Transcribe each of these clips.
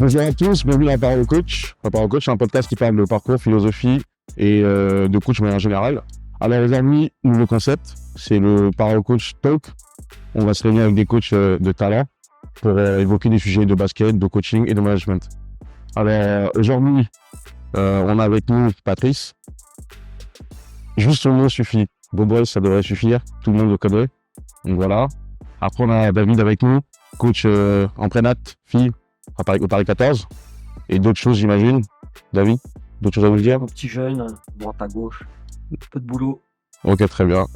Bonjour à tous, bienvenue dans la Parole au Coach. La Parole au Coach, c'est un podcast qui parle de parcours, philosophie et de coach de manière générale. Alors les amis, nouveau concept, c'est le Parole au Coach Talk. On va se réunir avec des coachs de talent pour évoquer des sujets de basket, de coaching et de management. Alors aujourd'hui, on a avec nous Patrice. Juste son nom suffit. Boboy, ça devrait suffire. Tout le monde le connaît. Donc voilà. Après, on a David avec nous, coach en prénat, fille, au Paris 14. Et d'autres choses, j'imagine. David, d'autres choses à vous dire? Un petit jeune, droite à gauche, un peu de boulot. Ok, très bien.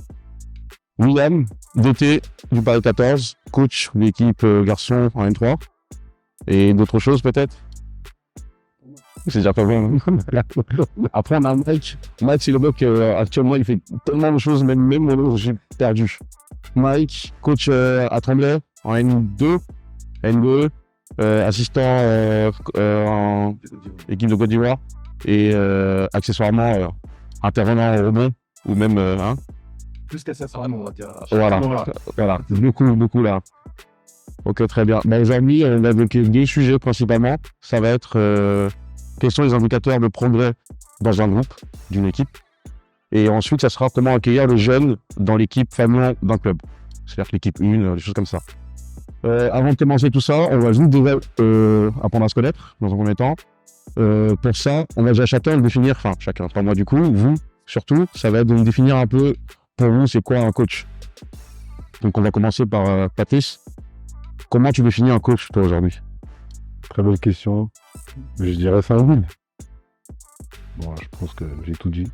William, DT du Paris 14, coach de l'équipe garçon en N3. Et d'autres choses peut-être? C'est déjà pas bon. Après, on a Mike. Mike, c'est le mec actuellement, il fait tellement de choses, même moi, j'ai perdu. Mike, coach à Tremblay en N2, N2, assistant en équipe de Côte d'Ivoire et accessoirement intervenant au rebond ou même Plus qu'accessoirement, on va dire. Voilà, beaucoup là. Ok, très bien. Mais aujourd'hui, on a évoqué des sujets principalement. Ça va être quels sont les indicateurs de progrès dans un groupe, d'une équipe. Et ensuite, ça sera comment accueillir les jeunes dans l'équipe famille d'un club. C'est-à-dire que l'équipe 1, des choses comme ça. Avant de commencer tout ça, on va juste déjà apprendre à se connaître dans un premier temps. Pour ça, on va déjà chacun définir, enfin chacun, pas moi du coup, vous surtout, ça va être de définir un peu pour vous c'est quoi un coach. Donc on va commencer par Patrice. Comment tu définis un coach toi aujourd'hui? Très bonne question. Je dirais ça un guide. Bon, je pense que j'ai tout dit.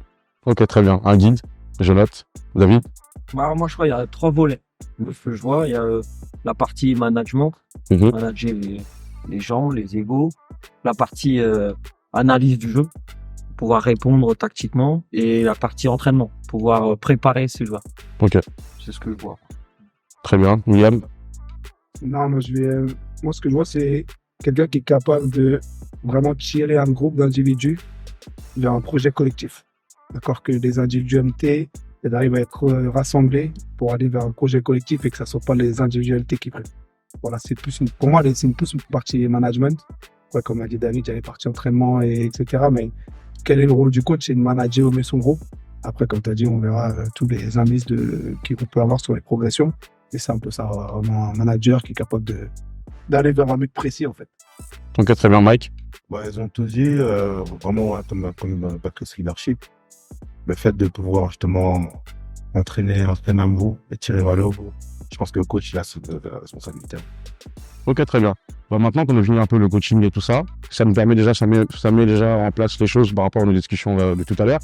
Ok, très bien. Un guide, je note. David? Alors moi je crois qu'il y a 3 volets. Ce que je vois, il y a la partie management, manager les gens, les égos, la partie analyse du jeu, pouvoir répondre tactiquement, et la partie entraînement, pouvoir préparer ses joueurs. Ok. C'est ce que je vois. Très bien. William? Non, moi, ce que je vois, c'est quelqu'un qui est capable de vraiment tirer un groupe d'individus vers un projet collectif. D'accord, que les individualités elles arrivent à être rassemblées pour aller vers un projet collectif et que ça ne soit pas les individualités qui prennent. Voilà, c'est plus pour moi, c'est plus une partie management. Ouais, comme a dit David, il y a les parties entraînement, etc. Mais quel est le rôle du coach? C'est de manager au mieux son groupe. Après, comme tu as dit, on verra tous les indices qu'on peut avoir sur les progressions. Et c'est un peu ça, vraiment un manager qui est capable d'aller vers un but précis, en fait. Ok, très bien. Mike? Bah, ils ont tout dit, vraiment, comme Patrice, leadership. Le fait de pouvoir justement entraîner un groupe et tirer vers le haut, je pense que le coach il a cette responsabilité. Ok, très bien. Bah, maintenant qu'on a fini un peu le coaching et tout ça, ça nous permet déjà, ça met déjà en place les choses par rapport à nos discussions de tout à l'heure.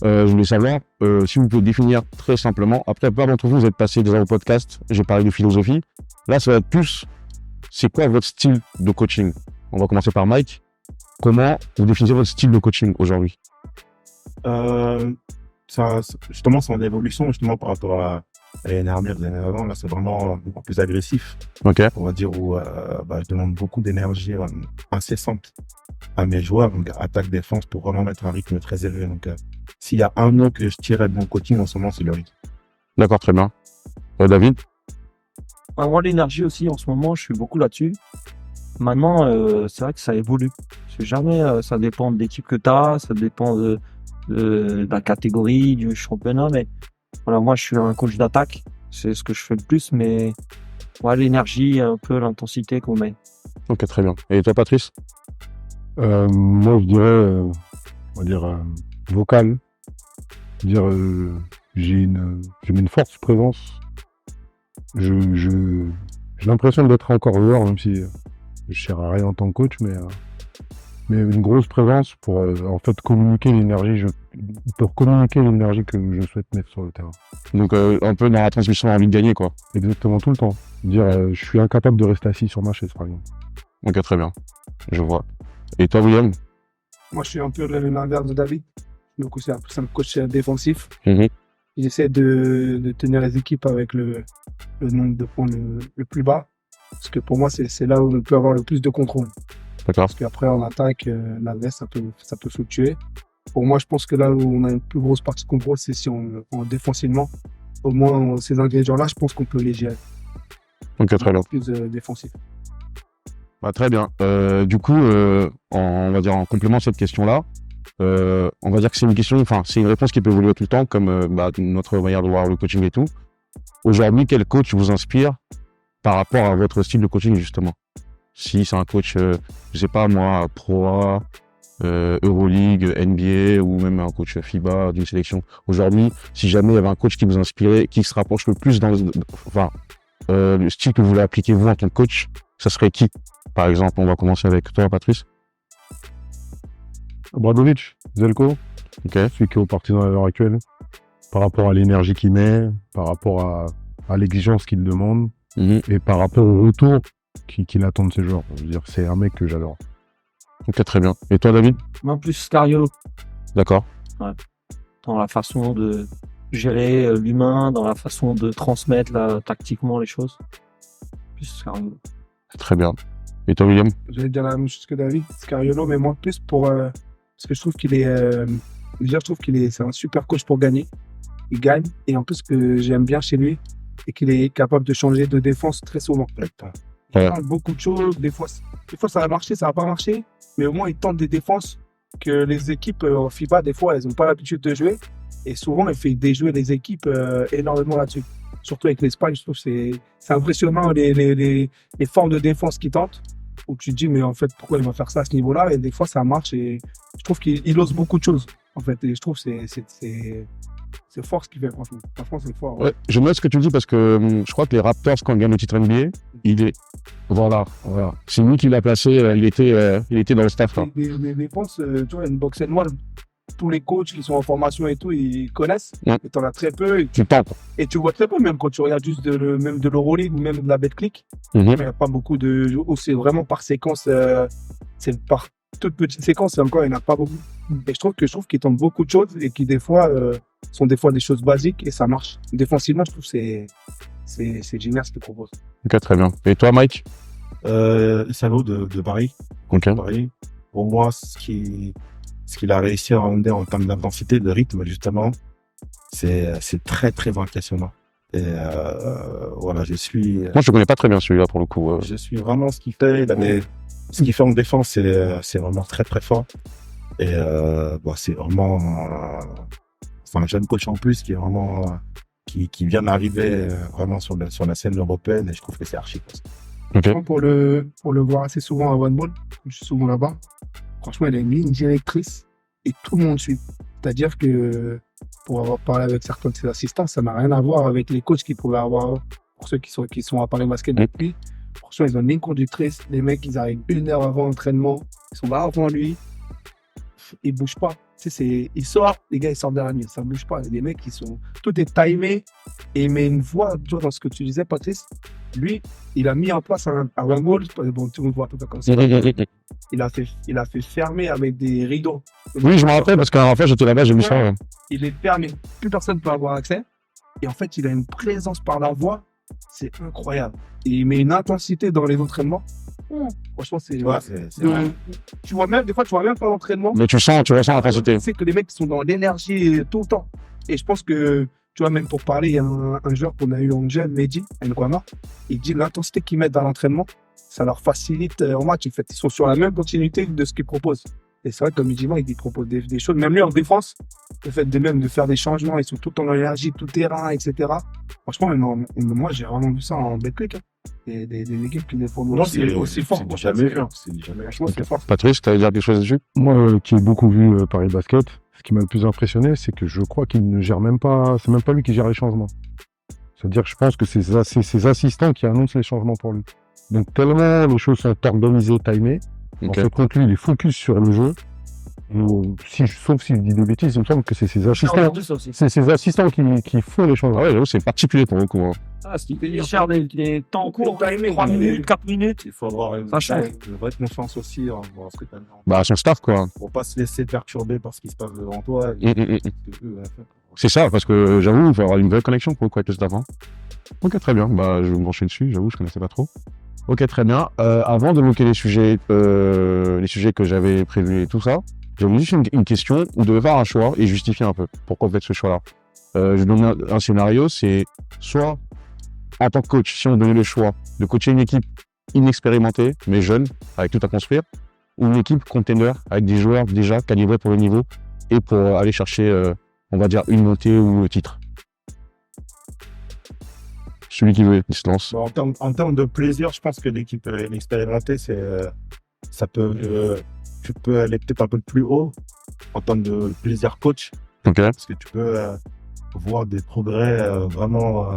Je voulais savoir si vous pouvez définir très simplement. Après, pas d'entre vous, vous êtes passé déjà au podcast, j'ai parlé de philosophie. Là, ça va être plus, c'est quoi votre style de coaching? On va commencer par Mike. Comment vous définissez votre style de coaching aujourd'hui? Ça, justement, c'est en évolution justement par rapport à l'année dernière, les années avant. Là, c'est vraiment beaucoup plus agressif. Ok. On va dire où je demande beaucoup d'énergie incessante à mes joueurs, donc attaque défense pour vraiment mettre un rythme très élevé. Donc, s'il y a un mot que je tirais de mon coaching en ce moment, c'est le rythme. D'accord, très bien. David? Moi, l'énergie aussi, en ce moment, je suis beaucoup là-dessus. Maintenant, c'est vrai que ça évolue. C'est jamais, ça dépend de l'équipe que tu as, ça dépend de la catégorie, du championnat, mais voilà, moi je suis un coach d'attaque, c'est ce que je fais le plus, mais ouais, l'énergie, un peu l'intensité qu'on met. Ok, très bien. Et toi, Patrice? Moi, je dirais, on va dire, vocal. Dire, j'ai une forte présence. J'ai l'impression d'être encore joueur, même si je sers à rien en tant que coach, mais une grosse présence pour en fait communiquer l'énergie, pour communiquer l'énergie que je souhaite mettre sur le terrain. Donc un peu dans la transmission envie de gagner, quoi. Exactement, tout le temps. Dire je suis incapable de rester assis sur ma chaise, par exemple. Ok, très bien. Je vois. Et toi, William? Moi, je suis un peu l'inverse de David. Donc, c'est un coach défensif. Mm-hmm. J'essaie de tenir les équipes avec le nombre de points le plus bas. Parce que pour moi, c'est là où on peut avoir le plus de contrôle. D'accord. Parce qu'après, en attaque, l'adverse, ça peut fluctuer. Pour moi, je pense que là où on a une plus grosse partie de contrôle, c'est si on défensivement. Au moins, ces ingrédients-là, je pense qu'on peut les gérer. Ok, très bien. Plus défensif. Bah, très bien. Du coup, on va dire en complément de cette question-là, on va dire que c'est une question, enfin, c'est une réponse qui peut évoluer tout le temps, comme notre manière de voir le coaching et tout. Aujourd'hui, quel coach vous inspire par rapport à votre style de coaching, justement? Si c'est un coach, je sais pas moi, Pro A, Euroleague, NBA ou même un coach FIBA d'une sélection. Aujourd'hui, si jamais il y avait un coach qui vous inspirait, qui se rapproche le plus le style que vous voulez appliquer vous en tant que coach, ça serait qui? Par exemple, on va commencer avec toi, Patrice. Obradovic, Zelko, Ok. celui qui est au Partizan à l'heure actuelle, par rapport à l'énergie qu'il met, par rapport à l'exigence qu'il demande Mhm. et par rapport au retour qu'il attend de ses joueurs. Je veux dire, c'est un mec que j'adore. Ok, très bien. Et toi, David? Moi, plus Scariolo, D'accord. dans la façon de gérer l'humain, dans la façon de transmettre tactiquement les choses. Plus Scariolo. Très bien. Et toi, William? J'allais dire la même chose que David, Scariolo, mais moi plus pour parce que je trouve qu'il est déjà je trouve c'est un super coach pour gagner. Il gagne et en plus ce que j'aime bien chez lui et qu'il est capable de changer de défense très souvent. Il Ouais. tente beaucoup de choses, des fois ça va marcher, ça va pas marcher, mais au moins il tente des défenses que les équipes en FIBA des fois elles ont pas l'habitude de jouer et souvent il fait déjouer les équipes énormément là-dessus. Surtout avec l'Espagne, je trouve que c'est impressionnant les formes de défense qu'il tente. Où tu te dis, mais en fait, pourquoi il va faire ça à ce niveau-là? Et des fois, ça marche. Et je trouve qu'il ose beaucoup de choses, en fait. Et je trouve que c'est fort ce qu'il fait, franchement. Franchement, c'est fort. Ouais, je note ce que tu dis parce que je crois que les Raptors, quand ils gagnent le titre NBA, voilà. C'est lui qui l'a placé, il était dans le staff, là. Les défenses, tu vois, une boxe noire, tous les coachs qui sont en formation et tout, ils connaissent. Ouais. Et t'en as très peu. Tu tentes. Et tu vois très peu, même quand tu regardes juste même de l'Euroleague ou même de la BetClick. Mhm. Il n'y a pas beaucoup de. Où c'est vraiment par séquence. C'est par toute petite séquence, et encore, il n'y en a pas beaucoup. Et je trouve qu'ils tentent beaucoup de choses et qui, des fois, sont des fois des choses basiques et ça marche. Défensivement, je trouve que c'est génial ce qu'il propose. Ok, très bien. Et toi, Mike? Salaud de Paris. Ok. Paris. Pour moi, ce qu'il a réussi à rendre en termes d'intensité, de rythme, justement, c'est très, très impressionnant. Et voilà, Moi, je connais pas très bien celui-là, pour le coup. je suis vraiment ce qu'il fait. Ce qu'il fait en défense, c'est vraiment très, très fort. Et c'est vraiment un jeune coach en plus qui est vraiment qui vient d'arriver vraiment sur la scène européenne et je trouve que c'est archi cool. Ok. Pour le voir assez souvent à One Ball, je suis souvent là-bas. Franchement, il a une ligne directrice et tout le monde suit. C'est-à-dire que pour avoir parlé avec certains de ses assistants, ça n'a rien à voir avec les coachs qu'il pouvait avoir pour ceux qui sont à Paris Basket depuis. Franchement, ils ont une ligne conductrice. Les mecs, ils arrivent 1 heure avant l'entraînement. Ils sont là avant lui. Ils bougent pas. Tu sais, ils sortent, les gars, ils sortent derrière lui. Ça bouge pas. Les mecs, tout est timé. Et il met une voix, tu vois, dans ce que tu disais, Patrice. Lui, il a mis en place un Rumble. Bon, tout le monde voit tout ça comme ça. Il a fait fermer avec des rideaux. Oui, je me rappelle parce qu'en fait, j'étais là-bas, j'ai vu ça. Ouais. Il est fermé. Plus personne ne peut avoir accès. Et en fait, il a une présence par la voix. C'est incroyable. Et il met une intensité dans les entraînements. Franchement, c'est. Ouais, Tu vois même, des fois, tu vois même pas l'entraînement. Mais tu ressens l'intensité. Tu sais que les mecs sont dans l'énergie tout le temps. Et je pense que, tu vois, même pour parler, il y a un joueur qu'on a eu en jeune, Mehdi Nguama. Il dit l'intensité qu'ils mettent dans l'entraînement, ça leur facilite en match. En fait, ils sont sur la même continuité de ce qu'ils proposent. Et c'est vrai que comme il dit, il propose des choses. Même lui, en défense, le fait de faire des changements, ils sont tout le temps dans l'énergie, tout terrain, etc. Franchement, moi, j'ai vraiment vu ça en BetClick. Des équipes qui défendent aussi fort. C'est jamais vu. C'est jamais vu. Franchement, c'est fort. Patrice, tu avais dire quelque chose dessus? Moi, qui ai beaucoup vu Paris Basket, ce qui m'a le plus impressionné, c'est que je crois qu'il ne gère même pas, c'est même pas lui qui gère les changements. C'est-à-dire que je pense que c'est ses assistants qui annoncent les changements pour lui. Donc tellement les choses sont organisées, timées, en Ok. fait, quand lui, il est focus sur le jeu, sauf s'il dit des bêtises, il me semble que c'est ses assistants. C'est ses assistants qui font les changements. Ah ouais, j'avoue, c'est particulier pour le coup. Hein. Ah, ce qui fait cher des temps courts, 3 minutes, 4 minutes. Il faut avoir une Ça change. vraie confiance aussi en ce que tu as dit. Bah, son staff, quoi. Pour pas se laisser perturber par ce qui se passe devant toi. C'est ça, parce que j'avoue, il faut avoir une vraie connexion pour le coup avec le staff. Hein. Ok, très bien. Bah, je vais me brancher dessus, j'avoue, je connaissais pas trop. Ok, très bien. Avant d'évoquer les sujets que j'avais prévus et tout ça, j'avais juste une question. Vous devez faire un choix et justifier un peu pourquoi vous faites ce choix-là. Je donne un scénario, c'est soit en tant que coach, si on donnait le choix de coacher une équipe inexpérimentée, mais jeune, avec tout à construire, ou une équipe contender, avec des joueurs déjà calibrés pour le niveau et pour aller chercher, on va dire, une montée ou le titre. Celui qui veut, il se lance. Bon, en termes de plaisir, je pense que l'équipe inexpérimentée, tu peux aller peut-être un peu plus haut en termes de plaisir coach, Ok. parce que tu peux voir des progrès vraiment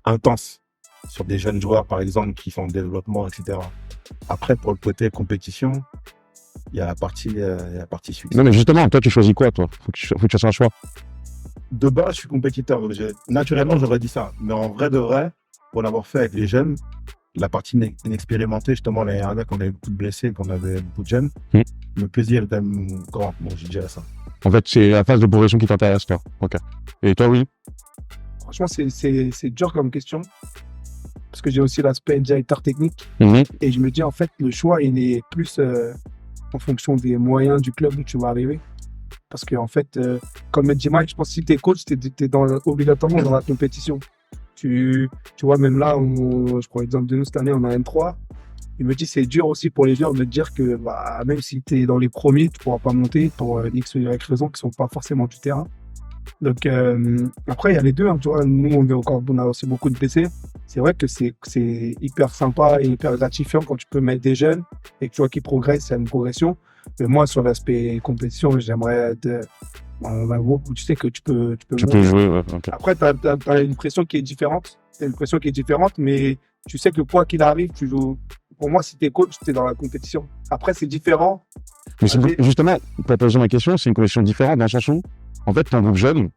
intenses sur des jeunes joueurs, par exemple, qui font le développement, etc. Après, pour le côté compétition, il y a la partie succès. Non, mais justement, toi, tu choisis quoi, toi? Faut que tu fasses un choix. De base, je suis compétiteur. Naturellement, j'aurais dit ça. Mais en vrai de vrai, pour l'avoir fait avec les jeunes, la partie inexpérimentée, justement, l'année dernière, qu'on avait beaucoup de blessés, qu'on avait beaucoup de jeunes, le plaisir était grand. Bon, je dirais ça. En fait, c'est la phase de progression qui t'intéresse, toi. Ok. Et toi, oui? Franchement, c'est dur comme question. Parce que j'ai aussi l'aspect directeur technique. Mhm. Et je me dis, en fait, le choix, il est plus en fonction des moyens du club où tu vas arriver. Parce que, en fait, comme dit Mike, je pense que si tu es coach, tu es obligatoirement dans la compétition. Tu vois, même là, je prends l'exemple de nous cette année, on a M3. Il me dit, c'est dur aussi pour les joueurs de te dire que bah, même si tu es dans les premiers, tu ne pourras pas monter pour X ou Y raisons qui ne sont pas forcément du terrain. Donc, après, il y a les deux. Hein, tu vois, nous, on a aussi beaucoup de blessés. C'est vrai que c'est hyper sympa et hyper gratifiant quand tu peux mettre des jeunes et que tu vois qu'ils progressent, il y a une progression. Mais moi, sur l'aspect compétition, j'aimerais être dans un groupe où tu sais que tu peux jouer, ouais. Okay. Après, tu as une pression qui est différente. T'as une pression qui est différente, mais tu sais que quoi qu'il arrive, tu joues. Pour moi, si tu es coach, tu es dans la compétition. Après, c'est différent. Mais justement, pour poser ma question, c'est une compétition différente dans le sens où, en fait, ton groupe jeune,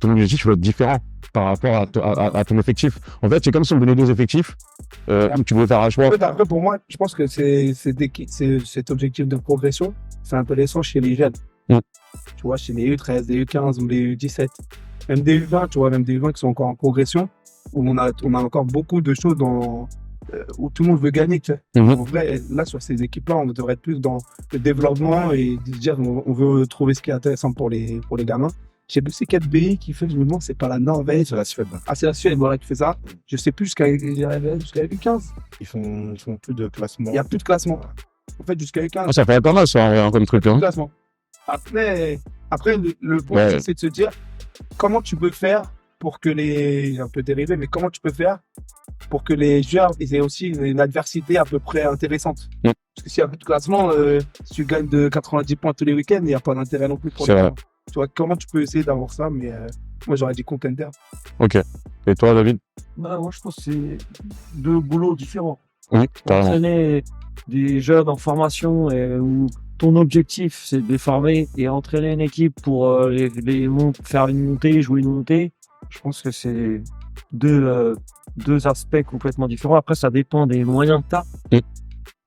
ton objectif va être différent par rapport à ton effectif. En fait, c'est comme si on donnait 2 effectifs, tu pouvais faire un choix. En fait, après, pour moi, je pense que c'est cet objectif de progression, c'est intéressant chez les jeunes. Tu vois, chez les U13, les U15 ou les U17. Même des U20, tu vois, même des U20 qui sont encore en progression, où on a encore beaucoup de choses où tout le monde veut gagner. Tu sais. En vrai, là, sur ces équipes-là, on devrait être plus dans le développement et dire on veut trouver ce qui est intéressant pour les gamins. Je sais plus c'est quel pays qui fait, je me demande, c'est pas la Norvège. C'est la Suède. Ah, c'est la Suède, voilà, qui fait ça. Je sais plus jusqu'à U15. Ils font plus de classement. Il n'y a plus de classement. En fait, jusqu'à U15. Oh, ça fait pas mal, ça, comme truc. Hein. Classement. Après le point, c'est de se dire comment tu peux faire pour que un peu dérivé, mais comment tu peux faire pour que les joueurs aient aussi une adversité à peu près intéressante. Parce que s'il n'y a plus de classement, si tu gagnes de 90 points tous les week-ends, il n'y a pas d'intérêt non plus pour les gens. Tu vois, comment tu peux essayer d'avoir ça, mais moi j'aurais dit contender. Ok. Et toi, David? Bah, moi, je pense que c'est 2 boulots différents. Oui, carrément. Entraîner des jeunes en formation où ton objectif, c'est de les former et entraîner une équipe pour faire une montée, jouer une montée. Je pense que c'est deux aspects complètement différents. Après, ça dépend des moyens que tu as.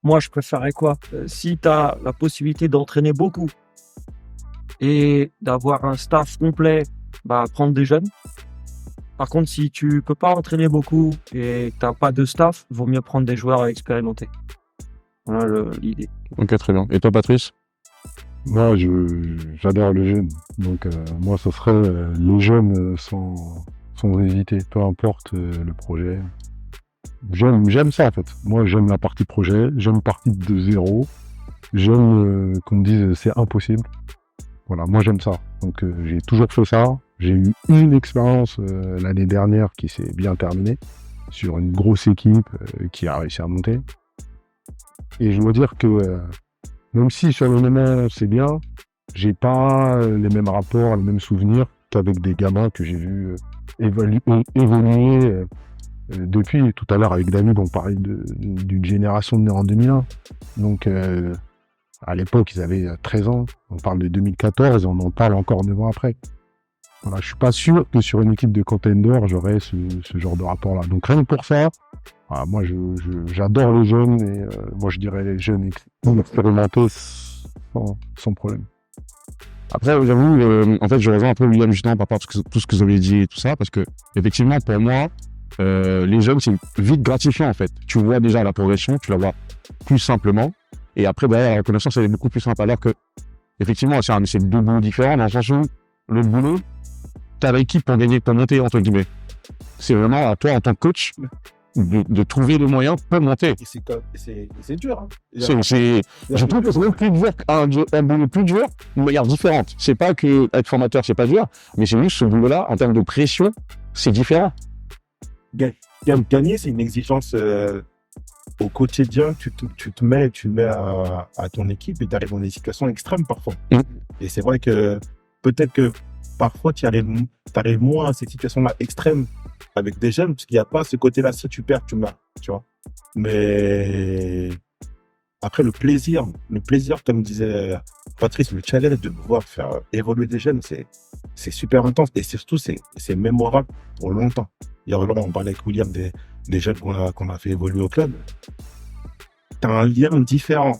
Moi, je préférerais quoi? Si tu as la possibilité d'entraîner beaucoup et d'avoir un staff complet, prendre des jeunes. Par contre, si tu peux pas entraîner beaucoup et que tu n'as pas de staff, il vaut mieux prendre des joueurs expérimentés. Voilà l'idée. Ok, très bien. Et toi, Patrice? Moi, j'adore le jeune. Donc, moi, ce serait les jeunes sans hésiter. Peu importe le projet. J'aime ça, en fait. Moi, j'aime la partie projet. J'aime partie de zéro. J'aime qu'on me dise c'est impossible. Voilà, moi, j'aime ça. Donc, j'ai toujours fait ça. J'ai eu une expérience l'année dernière qui s'est bien terminée sur une grosse équipe qui a réussi à monter. Et je dois dire que même si sur le moment c'est bien, j'ai pas les mêmes rapports, les mêmes souvenirs qu'avec des gamins que j'ai vus évoluer depuis. Tout à l'heure avec David, on parlait d'une génération née en 2001. Donc à l'époque, ils avaient 13 ans. On parle de 2014 et on en parle encore 9 ans après. Voilà, je suis pas sûr que sur une équipe de contender, j'aurais ce genre de rapport-là. Donc rien que pour ça, voilà, moi j'adore les jeunes et moi je dirais les jeunes expérimentés sans problème. Après, j'avoue, en fait, je rejoins un peu William justement par rapport à tout ce que vous avez dit et tout ça, parce que effectivement, pour moi, les jeunes, c'est vite gratifiant en fait. Tu vois déjà la progression, tu la vois plus simplement, et après, la reconnaissance elle est beaucoup plus simple. Alors que, effectivement, c'est 2 boulots différents dans le sens où le boulot, t'as l'équipe pour gagner ta montée entre guillemets. C'est vraiment à toi en tant que coach de trouver les moyens pour monter. Et c'est dur. Hein. Je trouve que c'est même plus dur, un boulot plus dur, d'une manière différente. C'est pas que être formateur, c'est pas dur, mais c'est juste ce boulot-là, en termes de pression, c'est différent. Gagner, c'est une exigence au quotidien. Tu te mets à ton équipe et tu arrives dans des situations extrêmes parfois. Et c'est vrai que peut-être que parfois tu arrives moins à ces situations-là extrêmes avec des jeunes, parce qu'il n'y a pas ce côté-là, si tu perds, tu meurs, tu vois. Mais après, le plaisir, comme disait Patrice, le challenge de pouvoir faire évoluer des jeunes, c'est super intense et surtout, c'est mémorable pour longtemps. Hier, on parlait avec William des jeunes qu'on a fait évoluer au club. Tu as un lien différent.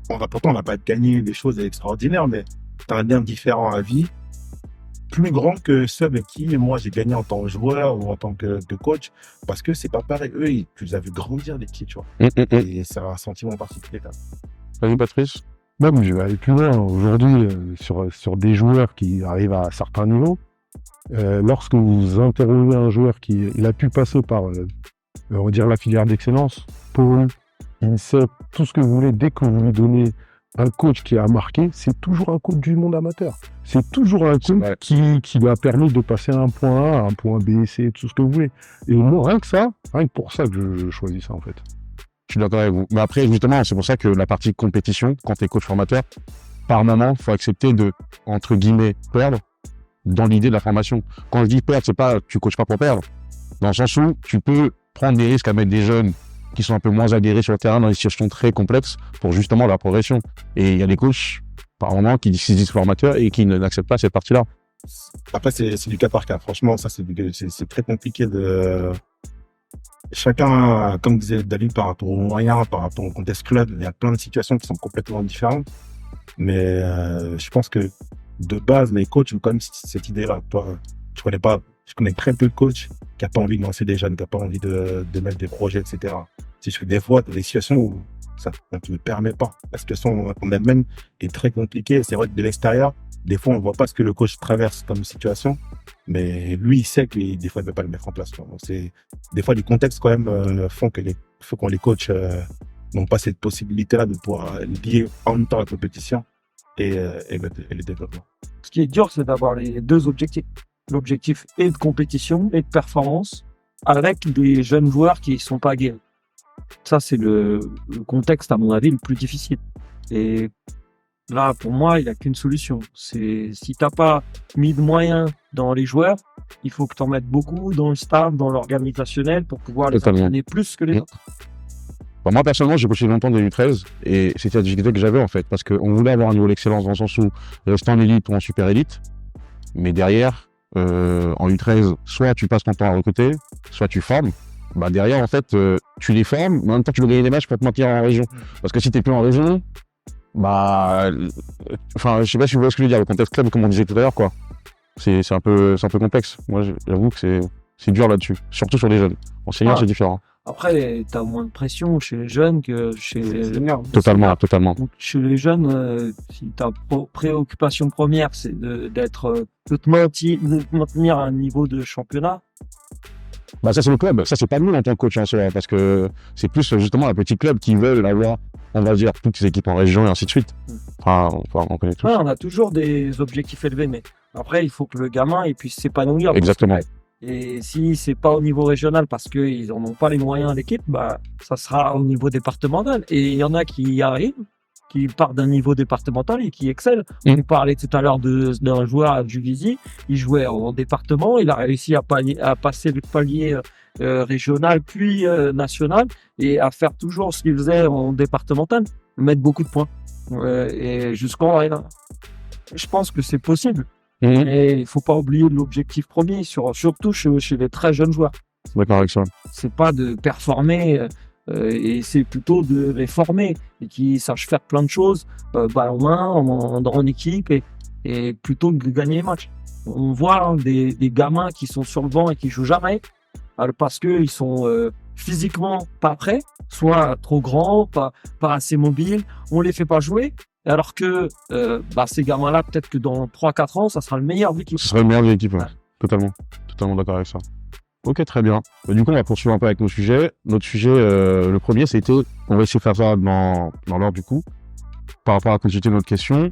Pourtant, on n'a pas gagné des choses extraordinaires, mais tu as un lien différent à vie, plus grand que ceux avec qui moi j'ai gagné en tant que joueur ou en tant que coach, parce que c'est pas pareil. Eux, tu les as vu grandir les petits, tu vois. Et c'est un sentiment particulier. Vas-y, Patrice. Même, je vais aller plus loin. Aujourd'hui, sur des joueurs qui arrivent à certains niveaux, lorsque vous interrogez un joueur il a pu passer par, on va dire, la filière d'excellence, Pôle, INSEP, tout ce que vous voulez, dès que vous lui donnez un coach qui a marqué, c'est toujours un coach du monde amateur. C'est toujours un coach qui lui a permis de passer un point A à un point B, C, tout ce que vous voulez. Et moi, rien que pour ça que je choisis ça, en fait. Je suis d'accord avec vous. Mais après, justement, c'est pour ça que la partie compétition, quand tu es coach formateur, par moment, il faut accepter de, entre guillemets, perdre dans l'idée de la formation. Quand je dis perdre, c'est pas, tu coaches pas pour perdre. Dans le sens où tu peux prendre des risques à mettre des jeunes qui sont un peu moins aguerris sur le terrain dans des situations très complexes pour justement leur progression. Et il y a des coachs, par moment, qui se disent formateurs et qui n'acceptent pas cette partie-là. Après, c'est du cas par cas. Franchement, ça, c'est très compliqué de... Chacun, comme disait David, par rapport aux moyens, par rapport au contexte club, il y a plein de situations qui sont complètement différentes. Mais je pense que de base, les coachs ont quand même cette idée-là. Je connais très peu de coachs qui n'ont pas envie de lancer des jeunes, qui n'ont pas envie de mettre des projets, etc. Des fois, tu as des situations où ça ne te le permet pas. La situation qu'on amène est très compliquée. C'est vrai que de l'extérieur, des fois, on ne voit pas ce que le coach traverse comme situation. Mais lui, il sait que des fois, il ne peut pas le mettre en place. Donc, des fois, les contextes, quand même, font que les coachs n'ont pas cette possibilité-là de pouvoir lier en même temps la compétition et le développement. Ce qui est dur, c'est d'avoir les deux objectifs. L'objectif est de compétition et de performance avec des jeunes joueurs qui ne sont pas aguerris. Ça, c'est le contexte, à mon avis, le plus difficile. Et là, pour moi, il n'y a qu'une solution. C'est si tu n'as pas mis de moyens dans les joueurs, il faut que tu en mettes beaucoup dans le staff, dans l'organisationnel pour pouvoir les entraîner plus que les autres. Bon, moi, personnellement, j'ai coaché longtemps de U13 et c'était la difficulté que j'avais en fait parce qu'on voulait avoir un niveau d'excellence dans le sens où rester en élite ou en super élite, mais derrière, en U13, soit tu passes ton temps à recruter, soit tu formes. Bah derrière, en fait, tu les formes, mais en même temps, tu dois gagner des matchs pour te maintenir en région. Parce que si t'es plus en région, bah, enfin, je sais pas si vous voyez ce que je veux dire, le contexte club, comme on disait tout à l'heure, quoi. C'est un peu complexe. Moi, j'avoue que c'est dur là-dessus, surtout sur les jeunes. En senior, c'est différent. Après, t'as moins de pression chez les jeunes que chez les seniors. Totalement. Donc, chez les jeunes, si ta préoccupation première, c'est de te maintenir à un niveau de championnat. Bah ça c'est le club, ça c'est pas nous en tant que coach en soi, parce que c'est plus justement les petits clubs qui veulent avoir, on va dire, toutes les équipes en région et ainsi de suite. Enfin, on connaît tous. Ouais, on a toujours des objectifs élevés, mais après il faut que le gamin il puisse s'épanouir. Exactement. Et si c'est pas au niveau régional parce qu'ils en ont pas les moyens à l'équipe, bah ça sera au niveau départemental. Et il y en a qui y arrivent, qui partent d'un niveau départemental et qui excellent. On parlait tout à l'heure d'un joueur à Juvisy, il jouait en département, il a réussi à passer le palier régional puis national et à faire toujours ce qu'il faisait en départemental, mettre beaucoup de points. Et jusqu'en rien. Je pense que c'est possible. Et il faut pas oublier l'objectif premier, surtout chez les très jeunes joueurs. D'accord avec ça. C'est pas de performer et c'est plutôt de les former et qu'ils sachent faire plein de choses, en main, en équipe et plutôt que de gagner les matchs. On voit des gamins qui sont sur le banc et qui jouent jamais parce qu'ils sont physiquement pas prêts, soit trop grands, pas assez mobiles, on les fait pas jouer. Alors que ces gamins-là, peut-être que dans 3-4 ans, ça sera le meilleur de l'équipe. Ce sera le meilleur de l'équipe, ouais. Totalement d'accord avec ça. Ok, très bien. Du coup, on va poursuivre un peu avec nos sujets. Notre sujet, le premier, c'était, on va essayer de faire ça dans l'ordre du coup, par rapport à la continuité de notre question.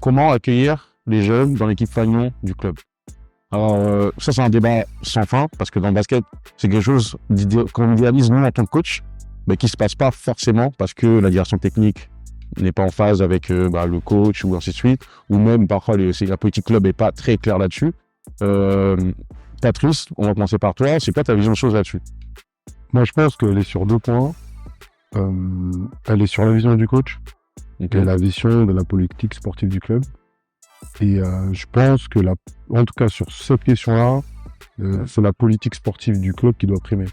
Comment accueillir les jeunes dans l'équipe fanion du club? Alors, ça, c'est un débat sans fin, parce que dans le basket, c'est quelque chose qu'on idéalise nous en tant que coach, mais qui se passe pas forcément parce que la direction technique n'est pas en phase avec le coach ou ainsi de suite, ou même parfois la politique club est pas très claire là-dessus. Patrice, on va commencer par toi. C'est quoi ta vision de choses là-dessus? Moi, je pense qu'elle est sur 2 points. Elle est sur la vision du coach Ok. et la vision de la politique sportive du club. Et je pense que, en tout cas sur cette question-là, c'est la politique sportive du club qui doit primer.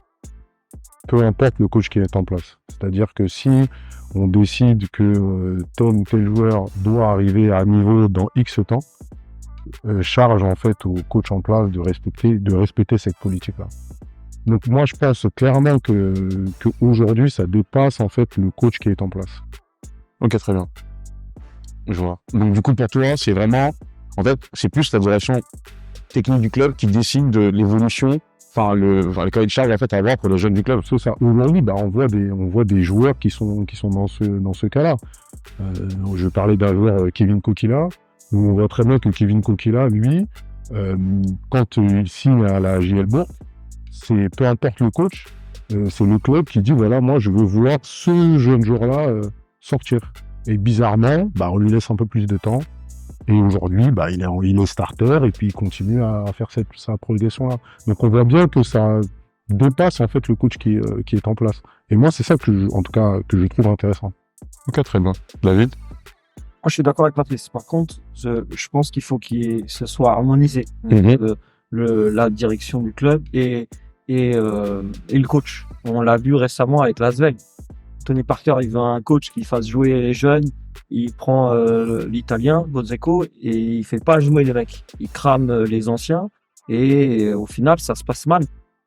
Peu importe le coach qui est en place. C'est-à-dire que si on décide que tel ou tel joueur doit arriver à un niveau dans X temps, charge en fait au coach en place de respecter cette politique-là. Donc moi je pense clairement que aujourd'hui ça dépasse en fait le coach qui est en place. Ok, très bien. Je vois. Donc, du coup, pour toi, c'est vraiment, en fait, c'est plus la direction technique du club qui décide de l'évolution, le cahier de charge, en fait, à avoir pour le jeune du club. C'est ça. Aujourd'hui, on voit des joueurs qui sont dans ce cas-là. Je parlais d'un joueur, Kevin Kokila, où on voit très bien que Kevin Kokila, lui, quand il signe à la JL Bourg, c'est peu importe le coach, c'est le club qui dit voilà, moi je veux voir ce jeune joueur-là sortir. Et bizarrement, on lui laisse un peu plus de temps. Et aujourd'hui, il est starter et puis il continue à faire sa progression-là. Donc on voit bien que ça dépasse en fait le coach qui est en place. Et moi, c'est ça que je trouve intéressant. Ok, très bien. David? Moi, je suis d'accord avec Patrice. Par contre, je pense qu'il faut ce soit harmonisé. Mhm. La direction du club et le coach. On l'a vu récemment avec Lasvel. Tony Parker, il veut un coach qui fasse jouer les jeunes. Il prend l'Italien, Bozzecco, et il fait pas jouer les mecs. Il crame les anciens et au final, ça se passe mal.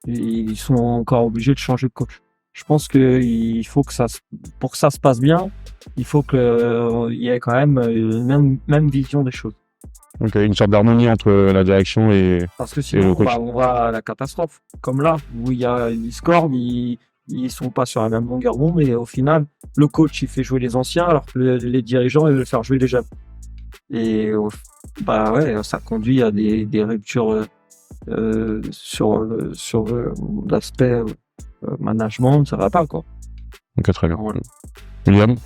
Ils sont encore obligés de changer de coach. Je pense qu'il faut que pour que ça se passe bien, il faut qu'il y ait quand même une même vision des choses. Ok, une sorte d'harmonie entre la direction et... Parce que sinon, le coach. on va à la catastrophe. Comme là, où il y a une discorde, ils sont pas sur la même longueur d'onde, mais au final, le coach, il fait jouer les anciens, alors que les dirigeants, ils veulent faire jouer les jeunes. Et ça conduit à des ruptures sur l'aspect management, ça va pas, quoi. Ok, très bien. Voilà. William?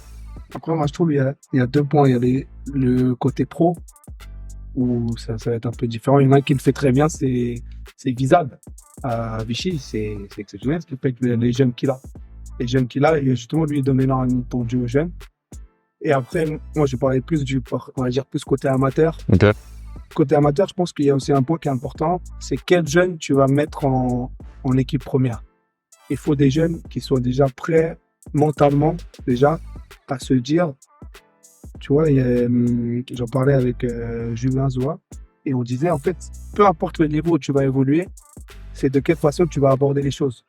Après, moi, je trouve il y a 2 points. Il y a le côté pro, où ça va être un peu différent. Il y en a un qui le fait très bien, c'est Vizad. À Vichy, c'est exceptionnel ce qu'il fait avec les jeunes qu'il a. Les jeunes qu'il a, et justement, lui, il donne énormément pour jouer aux jeunes. Et après, moi, je parlais plus on va dire plus côté amateur. Ok. Côté amateur, je pense qu'il y a aussi un point qui est important, c'est quel jeune tu vas mettre en équipe première. Il faut des jeunes qui soient déjà prêts mentalement, déjà, à se dire, tu vois, j'en parlais avec Julien Zoua, et on disait, en fait, peu importe le niveau où tu vas évoluer, c'est de quelle façon tu vas aborder les choses,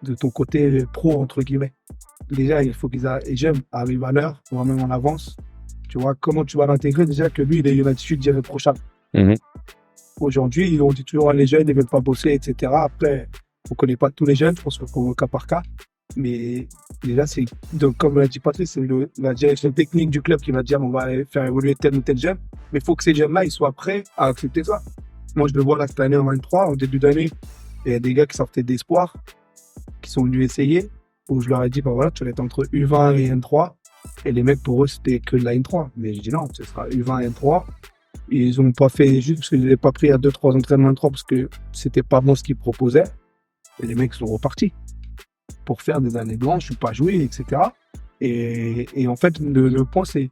de ton côté pro, entre guillemets. Déjà, il faut les jeunes arrivent à l'heure, voire même en avance. Tu vois, comment tu vas l'intégrer, déjà que lui, il a une attitude irréprochable. Mhm. Aujourd'hui, on dit toujours, les jeunes, ils ne veulent pas bosser, etc. Après, on ne connaît pas tous les jeunes, je pense qu'il faut au cas par cas. Mais déjà, donc, comme l'a dit Patrice, c'est la direction technique du club qui va dire on va faire évoluer tel ou tel jeune. Mais il faut que ces jeunes-là, ils soient prêts à accepter ça. Moi, je le vois là cette année en 23, en début d'année, il y a des gars qui sortaient d'espoir, qui sont venus essayer, où je leur ai dit, voilà, tu vas être entre U20 et N3. Et les mecs, pour eux, c'était que de la N3. Mais je dis non, ce sera U20 et N3. Et ils n'ont pas fait juste parce qu'ils n'avaient pas pris à 2-3 entraînements N3 parce que c'était pas bon ce qu'ils proposaient. Et les mecs sont repartis pour faire des années blanches, pas jouer, etc. Et en fait, le point, c'est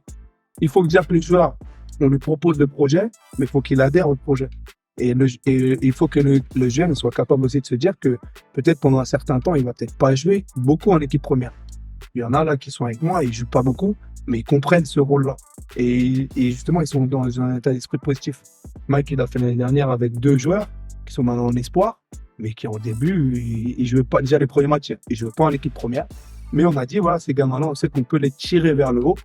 il faut dire que les joueurs, on lui propose le projet, mais il faut qu'il adhère au projet. Et il faut que le jeune soit capable aussi de se dire que peut-être pendant un certain temps, il va peut-être pas jouer beaucoup en équipe première. Il y en a là qui sont avec moi, ils jouent pas beaucoup, mais ils comprennent ce rôle-là. Et justement, ils sont dans un état d'esprit positif. Mike, il a fait l'année dernière avec 2 joueurs qui sont maintenant en espoir, mais qui, au début, ils ne jouaient pas déjà les premiers matchs. Ils ne jouaient pas en équipe première. Mais on a dit, voilà, ces gamins-là, on sait qu'on peut les tirer vers le haut.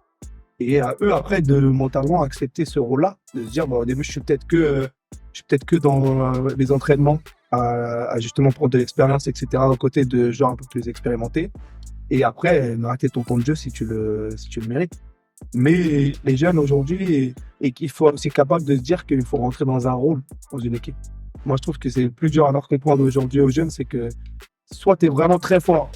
Et à eux, après, de mentalement accepter ce rôle-là, de se dire, au début, je suis peut-être que dans les entraînements à justement prendre de l'expérience, etc., aux côtés de gens un peu plus expérimentés. Et après, arrêter ton temps de jeu si tu le mérites. Mais les jeunes aujourd'hui, et qu'il faut aussi capable de se dire qu'il faut rentrer dans un rôle dans une équipe. Moi, je trouve que c'est le plus dur à leur comprendre aujourd'hui aux jeunes, c'est que soit tu es vraiment très fort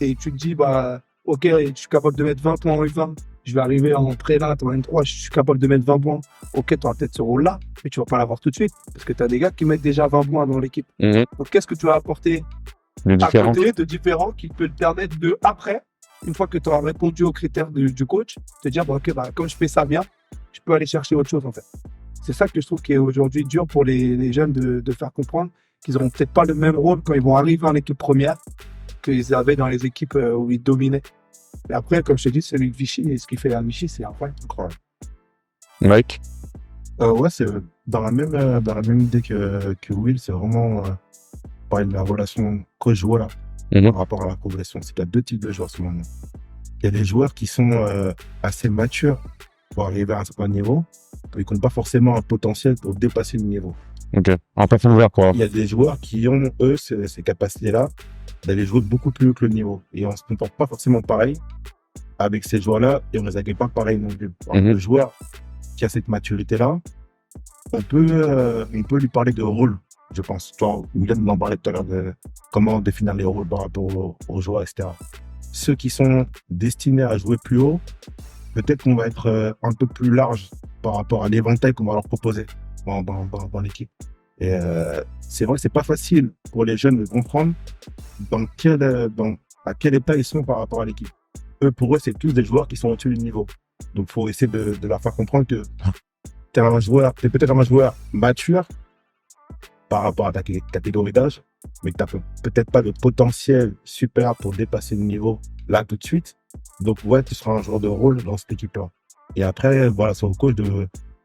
et tu te dis, bah, ok, je suis capable de mettre 20 points en U20, je vais arriver en prélat, en N3, je suis capable de mettre 20 points. Ok, tu auras peut-être ce rôle-là, mais tu vas pas l'avoir tout de suite, parce que tu as des gars qui mettent déjà 20 points dans l'équipe. Donc, qu'est-ce que tu vas apporter Les à différents. côté de différents qui peut te permettre de, après, une fois que tu auras répondu aux critères du coach, te dire, bah, ok, bah, comme je fais ça bien, je peux aller chercher autre chose, en fait. C'est ça que je trouve qui est aujourd'hui dur pour les jeunes de faire comprendre qu'ils n'auront peut-être pas le même rôle quand ils vont arriver en équipe première qu'ils avaient dans les équipes où ils dominaient. Et après, comme je te dis, celui de Vichy, et ce qu'il fait à Vichy, c'est incroyable. Mike. Ouais, c'est dans la même idée que Will, c'est vraiment parler de la relation coach-joueur par rapport à la progression. C'est qu'il y a deux types de joueurs à ce moment. Il y a des joueurs qui sont assez matures pour arriver à un certain niveau, mais qui n'ont pas forcément un potentiel pour dépasser le niveau. Ok. Un plafond ouvert, quoi. Il y a des joueurs qui ont, eux, ces capacités-là d'aller jouer beaucoup plus haut que le niveau. Et on se comporte pas forcément pareil avec ces joueurs-là et on les accueille pas pareil non plus. Alors, le joueur qui a cette maturité-là, on peut lui parler de rôle, je pense. Tu vois, William m'en parlait tout à l'heure de comment définir les rôles par rapport aux joueurs, etc. Ceux qui sont destinés à jouer plus haut, peut-être qu'on va être un peu plus large par rapport à l'éventail qu'on va leur proposer dans l'équipe. Et c'est vrai que c'est pas facile pour les jeunes de comprendre à quel état ils sont par rapport à l'équipe. Pour eux, c'est tous des joueurs qui sont au-dessus du niveau. Donc, il faut essayer de leur faire comprendre que t'es peut-être un joueur mature par rapport à ta catégorie d'âge, mais que t'as peut-être pas de potentiel super pour dépasser le niveau là tout de suite. Donc, ouais, tu seras un joueur de rôle dans cette équipe-là. Et après, voilà, c'est au coach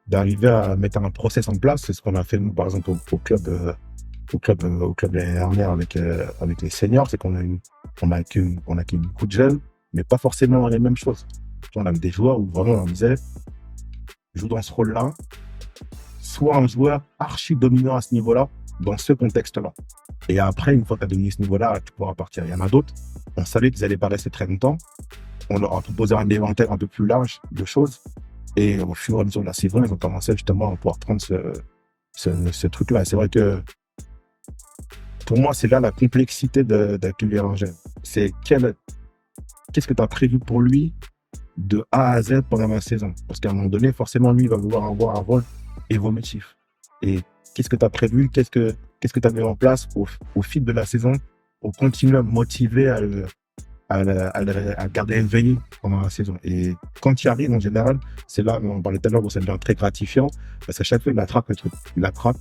d'arriver à mettre un process en place. C'est ce qu'on a fait, nous, par exemple, au club l'année dernière avec les seniors. C'est qu'on a accueilli beaucoup de jeunes, mais pas forcément les mêmes choses. On avait des joueurs où vraiment on disait, joue dans ce rôle-là, soit un joueur archi dominant à ce niveau-là, dans ce contexte-là. Et après, une fois que tu as dominé ce niveau-là, tu pourras partir. Il y en a d'autres, on savait qu'ils n'allaient pas rester très longtemps. On leur a proposé un inventaire un peu plus large de choses. Et au fur et à mesure de la saison, ils ont commencé justement à pouvoir prendre ce truc-là. Et c'est vrai que pour moi, c'est là la complexité d'accueillir un jeune. C'est qu'est-ce que tu as prévu pour lui de A à Z pendant la saison. Parce qu'à un moment donné, forcément, lui, il va vouloir avoir un rôle évolutif. Et qu'est-ce que tu as prévu, qu'est-ce que tu as mis en place au fil de la saison pour continuer à me motiver à garder éveillé pendant la saison. Et quand il arrive, en général, c'est là, on parlait tout à l'heure, où ça devient très gratifiant, parce qu'à chaque fois, il attrape le truc. Il attrape.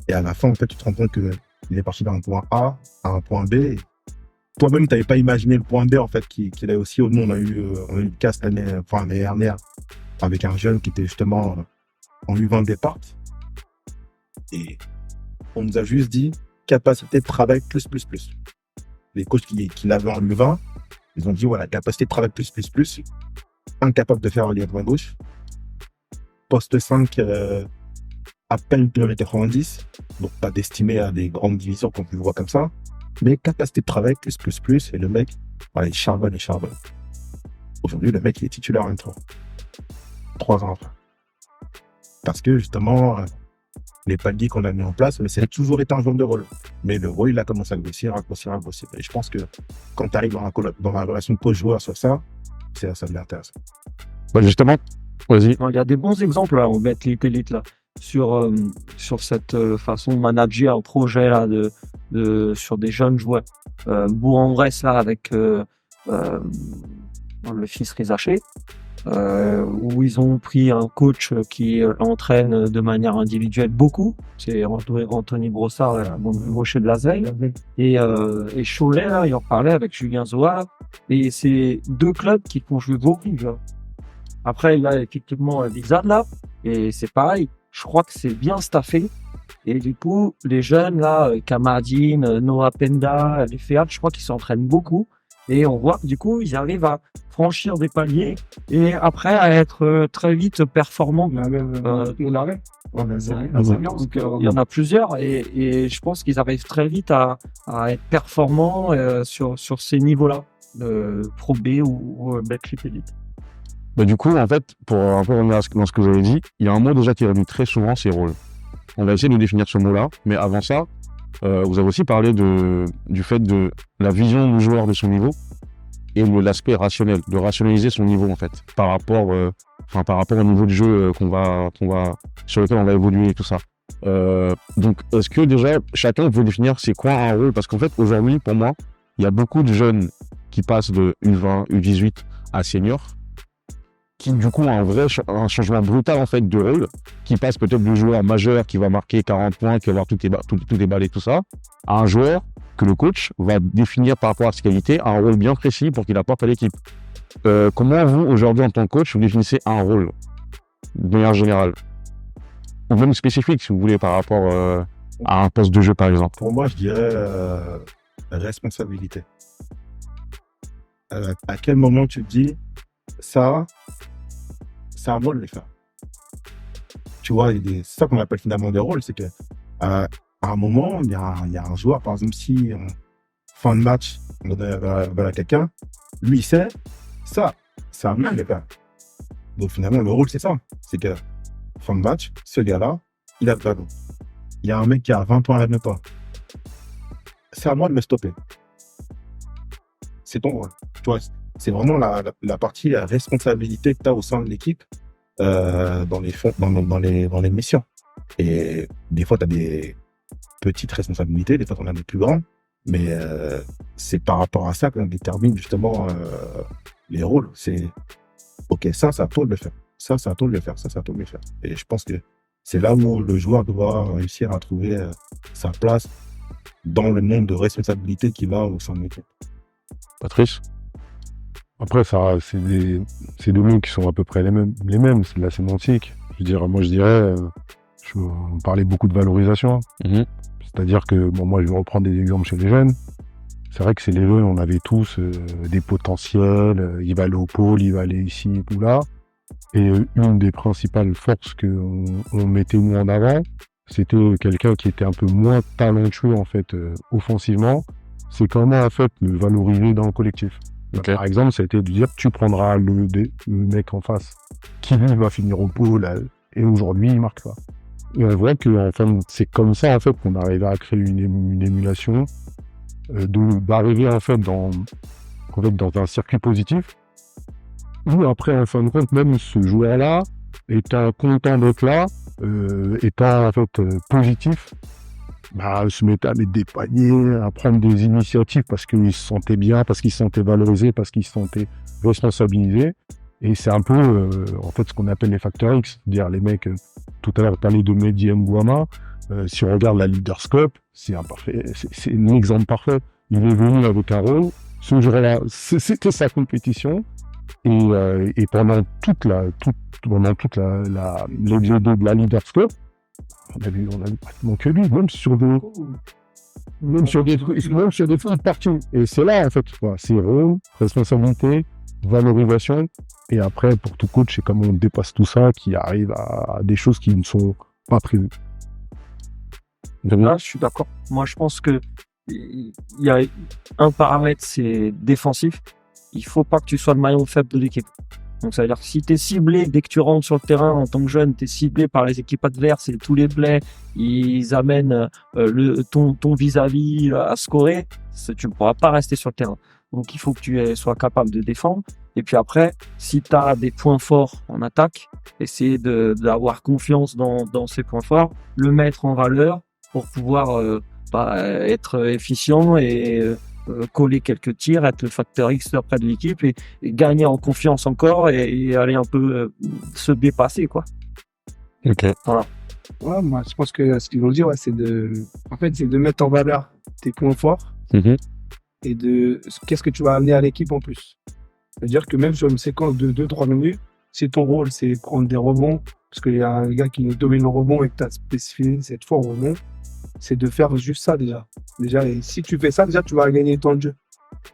Et à la fin, en fait, tu te rends compte qu'il est parti d'un point A à un point B. Et toi-même, tu n'avais pas imaginé le point B, en fait, qu'il a aussi. Nous, on a eu le cas l'année dernière avec un jeune qui était justement en U20 départ. Et on nous a juste dit capacité de travail plus. Les coachs qui l'avaient en U20, ils ont dit voilà, capacité de travail plus. Incapable de faire un lien droit-gauche. Poste 5, à peine 1,90 m, donc pas destiné à des grandes divisions qu'on peut voir comme ça. Mais capacité de travail plus. Et le mec, voilà, il charbonne. Aujourd'hui, le mec, il est titulaire en M3. 3 ans après. Parce que justement, les paliers qu'on a mis en place, mais c'est toujours été un joueur de rôle. Mais le rôle, il a commencé à grossir. Et je pense que quand tu arrives dans la relation coach-joueur sur ça, ça devient intéressant. Bah justement, vas-y. Il y a des bons exemples là, on met l'élite là, sur cette façon de manager un projet là, sur des jeunes joueurs. Bourg-en-Bresse là, avec le fils Rizaché. Où ils ont pris un coach qui l'entraîne de manière individuelle beaucoup, c'est Anthony Brossard, mon gaucher de la Zeille, et Cholet, là, il en parlait avec Julien Zohar, et c'est deux clubs qui font jouer beaucoup de jeunes. Après, il y a effectivement Vizad là, et c'est pareil, je crois que c'est bien staffé, et du coup, les jeunes là, Kamadine, Noah Penda, les Féat, je crois qu'ils s'entraînent beaucoup, Et on voit que du coup, ils arrivent à franchir des paliers et après à être très vite performants. On a même on arrête. On a zéro. Donc, il y en a plusieurs et je pense qu'ils arrivent très vite à être performants sur ces niveaux-là, Pro B ou Betclic Elite. Bah, du coup, en fait, pour un peu revenir dans ce que vous avez dit, il y a un mot déjà qui revient très souvent, c'est rôle. On va essayer de définir ce mot-là, mais avant ça, vous avez aussi parlé du fait de la vision du joueur de son niveau et de l'aspect rationnel, de rationaliser son niveau en fait, par rapport au niveau du jeu sur lequel on va évoluer et tout ça. Donc, est-ce que déjà chacun peut définir c'est quoi un rôle? Parce qu'en fait, aujourd'hui, pour moi, il y a beaucoup de jeunes qui passent de U20, U18 à senior, qui du coup a un changement brutal en fait de rôle, qui passe peut-être du joueur majeur qui va marquer 40 points, qui va avoir tout déballé, tout ça, à un joueur que le coach va définir par rapport à ses qualités, un rôle bien précis pour qu'il apporte à l'équipe. Comment vous, aujourd'hui, en tant que coach, vous définissez un rôle, de manière générale? Ou même spécifique, si vous voulez, par rapport à un poste de jeu, par exemple. Pour moi, je dirais responsabilité. À quel moment tu te dis, ça, c'est à moi de le faire. Tu vois, c'est ça qu'on appelle finalement des rôles, c'est que à un moment, il y a un joueur, par exemple, si fin de match, on donne à quelqu'un, lui, il sait, ça, c'est à moi de le faire. Donc finalement, le rôle, c'est ça. C'est que fin de match, ce gars-là, il a le ballon. Il y a un mec qui a 20 points à la pas. C'est à moi de le stopper. C'est ton rôle. Tu vois, c'est vraiment la partie, la responsabilité que tu as au sein de l'équipe dans les missions. Et des fois, tu as des petites responsabilités, des fois, tu en as des plus grandes. Mais c'est par rapport à ça qu'on détermine justement les rôles. C'est OK, ça à toi de le faire. Ça à toi de le faire. Ça à toi de le faire. Et je pense que c'est là où le joueur doit réussir à trouver sa place dans le nombre de responsabilités qu'il a au sein de l'équipe. Patrice? Après, ça, c'est des mots qui sont à peu près les mêmes, c'est de la sémantique. Moi, je dirais, on parlait beaucoup de valorisation. Mm-hmm. C'est-à-dire que, bon, moi, je vais reprendre des exemples chez les jeunes. C'est vrai que c'est les jeunes, on avait tous des potentiels, il va aller au pôle, il va aller ici ou là. Et une des principales forces qu'on mettait nous en avant, c'était quelqu'un qui était un peu moins talentueux, en fait, offensivement. C'est comment, en fait, le valoriser dans le collectif. Okay. Par exemple, ça a été de dire tu prendras le mec en face qui lui va finir au pôle et aujourd'hui il marque pas. Et on voit que enfin, c'est comme ça en fait qu'on arrive à créer une émulation, d'arriver en fait dans un circuit positif où après en fin de compte même ce joueur-là étant content d'être là, étant en fait positif, se mettait à mettre des paniers, à prendre des initiatives parce qu'il se sentait bien, parce qu'il se sentait valorisé, parce qu'il se sentait responsabilisé. Et c'est un peu, en fait, ce qu'on appelle les facteurs X. C'est-à-dire, les mecs, tout à l'heure, on parlait de Mehdi Mbouama. Si on regarde la Leaders Cup, c'est un exemple parfait. Il est venu avec un rôle. Ce jour-là, c'était sa compétition. Et pendant toute l'exode de la Leaders Cup, on a vu pratiquement que lui, même sur des trucs partout. Et c'est là, en fait, c'est rôle, responsabilité, valorisation. Et après, pour tout coach, c'est comme on dépasse tout ça, qui arrive à des choses qui ne sont pas prévues. Là, je suis d'accord. Moi, je pense que il y a un paramètre, c'est défensif. Il faut pas que tu sois le maillon faible de l'équipe. Donc, ça veut dire que si tu es ciblé, dès que tu rentres sur le terrain en tant que jeune, tu es ciblé par les équipes adverses et tous les blés, ils amènent ton vis-à-vis à scorer, tu ne pourras pas rester sur le terrain. Donc, il faut que tu sois capable de défendre. Et puis après, si tu as des points forts en attaque, essayer d'avoir confiance dans ces points forts, le mettre en valeur pour pouvoir être efficient et coller quelques tirs, être le facteur X auprès de l'équipe et gagner en confiance encore et aller un peu se dépasser, quoi. Ok. Voilà. Ouais, moi, je pense que ce qu'ils vont dire, c'est de mettre en valeur tes points forts et qu'est-ce que tu vas amener à l'équipe en plus. C'est-à-dire que même sur une séquence de 2-3 minutes, si ton rôle, c'est prendre des rebonds, parce qu'il y a un gars qui nous domine le rebond et que tu as spécifié cette fois au rebond, c'est de faire juste ça déjà. Et si tu fais ça, déjà, tu vas gagner ton jeu.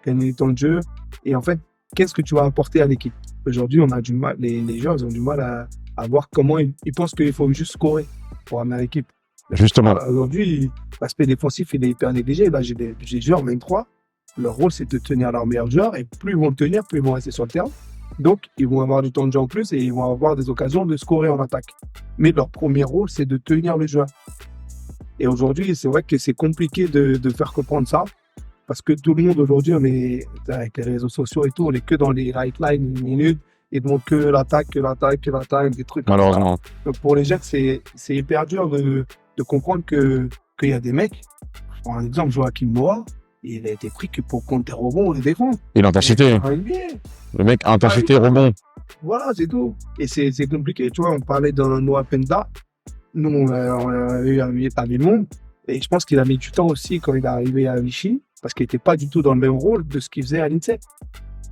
gagner du temps de jeu. Et en fait, qu'est-ce que tu vas apporter à l'équipe? Aujourd'hui, on a du mal, les joueurs, ils ont du mal à voir comment ils pensent qu'il faut juste scorer pour amener l'équipe. Justement. Aujourd'hui, l'aspect défensif, il est hyper négligé. Là, j'ai des joueurs 23. Leur rôle, c'est de tenir leurs meilleurs joueurs. Et plus ils vont le tenir, plus ils vont rester sur le terrain. Donc, ils vont avoir du temps de jeu en plus et ils vont avoir des occasions de scorer en attaque. Mais leur premier rôle, c'est de tenir le joueur. Et aujourd'hui, c'est vrai que c'est compliqué de faire comprendre ça. Parce que tout le monde aujourd'hui, on est avec les réseaux sociaux et tout, on est que dans les highlights, une minute. Et donc, que l'attaque, des trucs comme ça. Malheureusement. Donc, pour les jeunes, c'est hyper dur de comprendre qu'il y a des mecs. Je prends un exemple, Joachim Noah, il a été pris que pour compter des rebonds et défendre. Et l'intensité. Le mec, intensité, rebond. Voilà, c'est tout. Et c'est compliqué. Tu vois, on parlait d'un Noah Penda. Nous, on a eu à Lille. Et je pense qu'il a mis du temps aussi quand il est arrivé à Vichy, parce qu'il n'était pas du tout dans le même rôle de ce qu'il faisait à l'INSEP.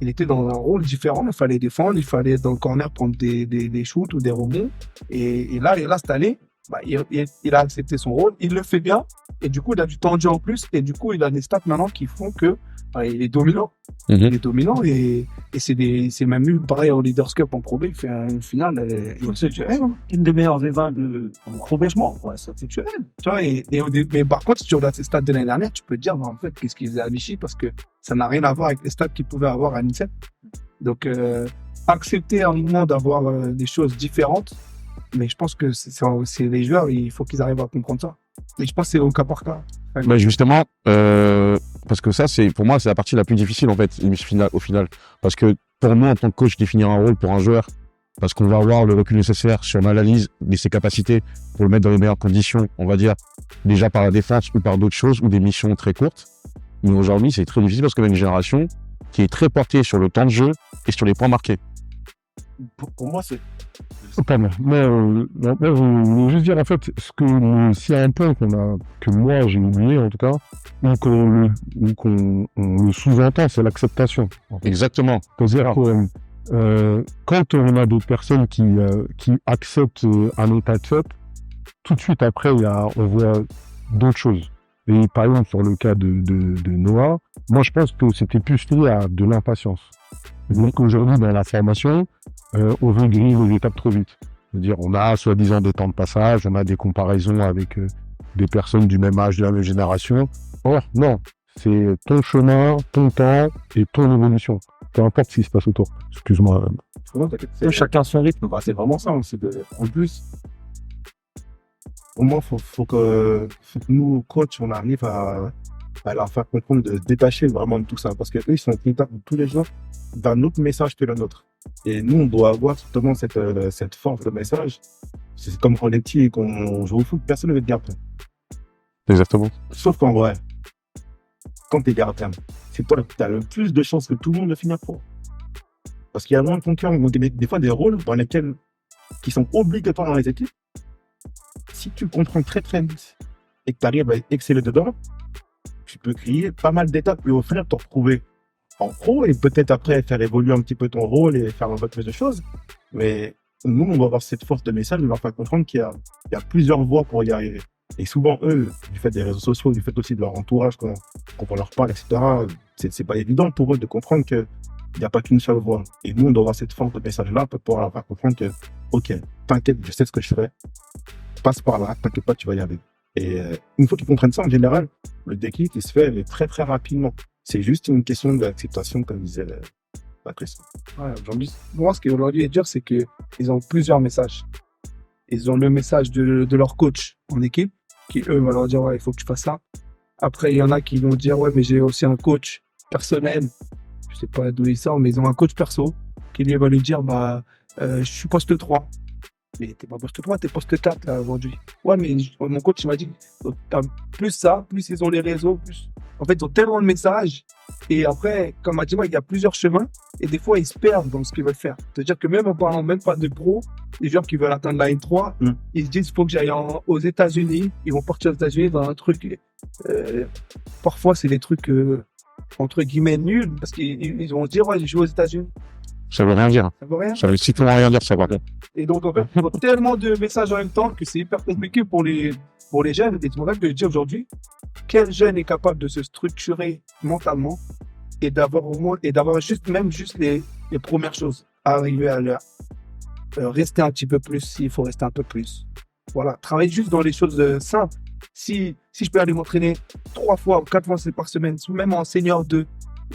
Il était dans un rôle différent. Il fallait défendre, il fallait être dans le corner prendre des shoots ou des rebonds. Et là, cette année, il a accepté son rôle, il le fait bien, et du coup, il a du temps de jeu en plus, et du coup, il a des stats maintenant qui font que il est dominant. Il est dominant, et c'est même eu pareil en Leaders Cup en Pro B, il fait une finale exceptionnelle. Une des meilleures événements de probablement, ouais, c'est exceptionnel. Tu vois, mais par contre, si tu regardes ses stats de l'année dernière, tu peux te dire, en fait, qu'est-ce qu'il faisait à Vichy, parce que ça n'a rien à voir avec les stats qu'il pouvait avoir à l'INSEP. Donc, accepter un moment d'avoir des choses différentes. Mais je pense que c'est les joueurs, il faut qu'ils arrivent à comprendre ça. Et je pense que c'est au cas par cas. Bah justement, parce que ça, pour moi, c'est la partie la plus difficile, en fait, au final. Parce que pour moi, en tant que coach, définir un rôle pour un joueur, parce qu'on va avoir le recul nécessaire sur l'analyse de ses capacités pour le mettre dans les meilleures conditions, on va dire, déjà par la défense ou par d'autres choses, ou des missions très courtes. Mais aujourd'hui, c'est très difficile parce qu'on a une génération qui est très portée sur le temps de jeu et sur les points marqués. Pour moi, c'est Pas mal. Mais je voulais juste dire, en fait, s'il y a un point que moi j'ai oublié, en tout cas, ou qu'on le sous-entend, c'est l'acceptation. En fait. Exactement. C'est-à-dire quand on a d'autres personnes qui acceptent un autre accept, tout de suite après, on voit d'autres choses. Et par exemple, sur le cas de Noah, moi je pense que c'était plus lié à de l'impatience. Donc aujourd'hui, dans la formation, on veut griller les étapes trop vite. C'est-à-dire, on a soi-disant de temps de passage, on a des comparaisons avec des personnes du même âge, de la même génération. Or, non, c'est ton chemin, ton temps et ton évolution. Peu importe ce qui se passe autour. Excuse-moi. Chacun son rythme. Bah, c'est vraiment ça. En plus, au moins, faut que nous, coachs, on arrive à leur faire comprendre de se détacher vraiment de tout ça. Parce qu'eux, ils sont contacts tous les jours d'un autre message que le nôtre. Et nous, on doit avoir justement cette force de message. C'est comme quand on est petit et qu'on joue au foot, personne ne veut être gardien. Exactement. Sauf qu'en vrai, quand tu es gardien, c'est toi qui as le plus de chances que tout le monde de finir pro. Parce qu'il y a moins de concurrents, ils vont donner des fois des rôles qui sont obligatoires dans les équipes. Si tu comprends très très vite et que tu arrives à exceller dedans, tu peux créer pas mal d'étapes et au final te retrouver en pro et peut-être après faire évoluer un petit peu ton rôle et faire un peu plus de choses. Mais nous, on va avoir cette force de message, on va leur faire comprendre qu'il y a plusieurs voies pour y arriver. Et souvent, eux, du fait des réseaux sociaux, du fait aussi de leur entourage, quand on leur parle, etc., c'est pas évident pour eux de comprendre qu'il n'y a pas qu'une seule voie. Et nous, on doit avoir cette force de message-là pour pouvoir leur faire comprendre que, ok, t'inquiète, je sais ce que je fais, passe par là, t'inquiète pas, tu vas y arriver. Et une fois qu'ils comprennent ça, en général, le déclic, il se fait très très rapidement. C'est juste une question d'acceptation, comme disait Patrice. Ouais, aujourd'hui, moi, ce qui aujourd'hui est dur, c'est qu'ils ont plusieurs messages. Ils ont le message de leur coach en équipe, qui eux vont leur dire, ouais, il faut que tu fasses ça. Après, il y en a qui vont dire, ouais, mais j'ai aussi un coach personnel. Je sais pas d'où ils sortent, mais ils ont un coach perso qui lui va lui dire, je suis poste 3. Mais t'es pas poste 3, t'es poste 4 là, aujourd'hui. Ouais, mais mon coach m'a dit, plus ça, plus ils ont les réseaux, plus. En fait, ils ont tellement de messages. Et après, comme m'a dit, il y a plusieurs chemins. Et des fois, ils se perdent dans ce qu'ils veulent faire. C'est-à-dire que même en parlant même pas de pro, les joueurs qui veulent atteindre la N3, ils se disent, il faut que j'aille aux États-Unis. Ils vont partir aux États-Unis dans un truc. Parfois, c'est des trucs, entre guillemets, nuls. Parce qu'ils vont se dire, ouais, j'ai joué aux États-Unis. Ça veut rien dire. Ça veut rien. Ça veut strictement rien dire, ça va. Et donc, en fait, il y a tellement de messages en même temps que c'est hyper compliqué pour les jeunes. Et c'est pour ça que je dis aujourd'hui, quel jeune est capable de se structurer mentalement et d'avoir au moins, et d'avoir juste les premières choses. Arriver à l'heure. Rester un petit peu plus s'il faut rester un peu plus. Voilà. Travailler juste dans les choses simples. Si je peux aller m'entraîner 3 fois ou 4 fois par semaine, même en senior 2,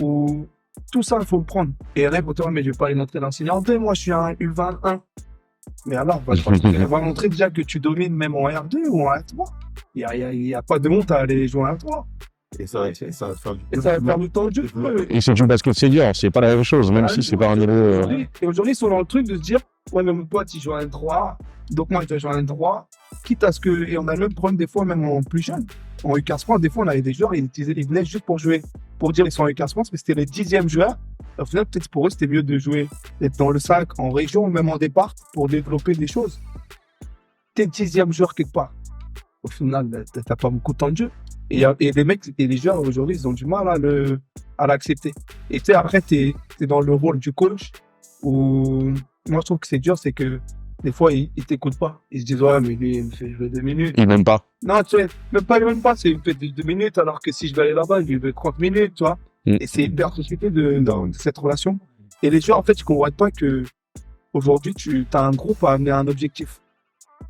ou tout ça, il faut le prendre. Et là, pour toi, mais je vais pas aller m'entraîner en senior 2, moi je suis un U21. Mais alors, on va montrer déjà que tu domines même en R2 ou en R3. Il y a pas de honte à aller jouer en R3. Et ça va faire Et ça va faire du temps de jeu. Et c'est du basket senior, c'est pas la même chose, même si c'est pas un niveau. Et aujourd'hui, ils sont dans le truc de se dire, ouais, mais mon pote, il joue en N3, donc moi, je dois jouer en N3. Quitte à ce que, et on a le même problème des fois, même en plus jeune. En U15 France, des fois, on avait des joueurs, ils venaient juste pour jouer, pour dire ils sont en U15 France, mais c'était les 10e joueurs. Au final, peut-être pour eux, c'était mieux de jouer, d'être dans le 5, en région, même en départ, pour développer des choses. T'es 10e joueur quelque part. Au final, t'as pas beaucoup de temps de jeu. Et les mecs et les joueurs aujourd'hui, ils ont du mal à l'accepter. Et tu sais, après, t'es dans le rôle du coach où moi, je trouve que c'est dur, c'est que des fois, ils t'écoutent pas. Ils se disent, ouais, mais lui, il me fait jouer 2 minutes. Il m'aime pas. Non, tu sais, même pas, c'est il me fait 2 minutes, alors que si je vais aller là-bas, je lui fais 30 minutes, tu vois. Et c'est hyper compliqué de cette relation. Et les joueurs, en fait, ils comprennent pas que aujourd'hui, tu as un groupe à amener un objectif.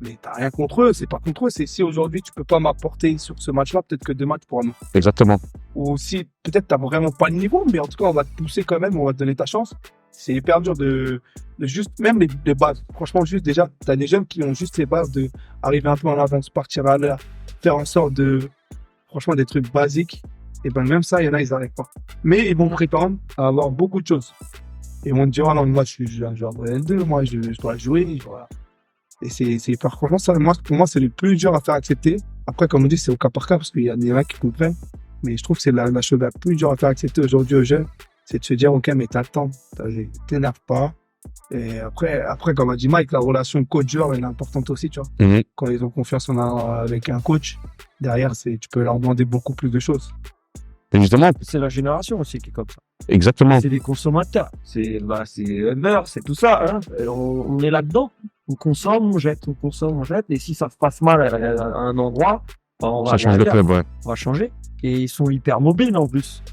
Mais t'as rien contre eux, c'est pas contre eux, c'est si aujourd'hui tu peux pas m'apporter sur ce match-là, peut-être que demain tu pourras nous. Exactement. Ou si peut-être t'as vraiment pas le niveau, mais en tout cas on va te pousser quand même, on va te donner ta chance. C'est hyper dur de juste, même les bases. Franchement, juste déjà, t'as des jeunes qui ont juste les bases de arriver un peu en avance, partir à l'heure, faire en sorte de, franchement, des trucs basiques. Et ben même ça, il y en a, ils n'arrivent pas. Mais ils vont prétendre à avoir beaucoup de choses. Et ils vont te dire, ah non, moi je suis un joueur de L2, moi je dois jouer, voilà. Et c'est hyper franchement, ça, pour moi, c'est le plus dur à faire accepter. Après, comme on dit, c'est au cas par cas, parce qu'il y a des mecs qui comprennent. Mais je trouve que c'est la chose la plus dure à faire accepter aujourd'hui aux jeunes. C'est de se dire, OK, mais t'as le temps. T'énerve pas. Et après, comme a dit Mike, la relation coach-joueur, elle est importante aussi, tu vois. Quand ils ont confiance avec un coach, derrière, tu peux leur demander beaucoup plus de choses. Et justement. C'est la génération aussi qui est comme ça. Exactement. C'est les consommateurs. C'est Hummer, c'est tout ça. Hein. On est là-dedans. On consomme, on jette, on consomme, on jette. Et si ça se passe mal à un endroit, on va ça change de club, ouais. On va changer. Et ils sont hyper mobiles en plus.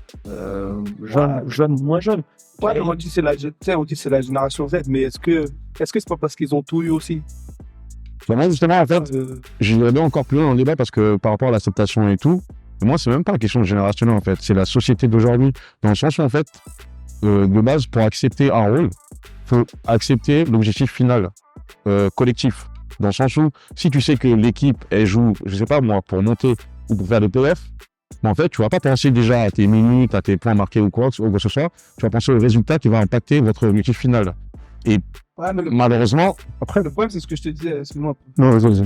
Jeunes, moins jeunes. Ouais, on dit c'est la génération Z, mais est-ce que c'est pas parce qu'ils ont tout eu aussi? Moi, justement, en fait, j'irais bien encore plus loin dans le débat parce que par rapport à l'acceptation et tout, moi, c'est même pas une question de générationnelle, en fait. C'est la société d'aujourd'hui. Dans le sens où, en fait, de base, pour accepter un rôle, faut accepter l'objectif final, collectif. Dans le sens où, si tu sais que l'équipe, elle joue, je sais pas moi, pour monter ou pour faire des PF, mais en fait, tu vas pas penser déjà à tes minutes, à tes points marqués ou quoi que ce soit. Tu vas penser au résultat qui va impacter votre objectif final. Et ouais, malheureusement, après, le problème, c'est ce que je te disais, excuse-moi. Non, vas-y.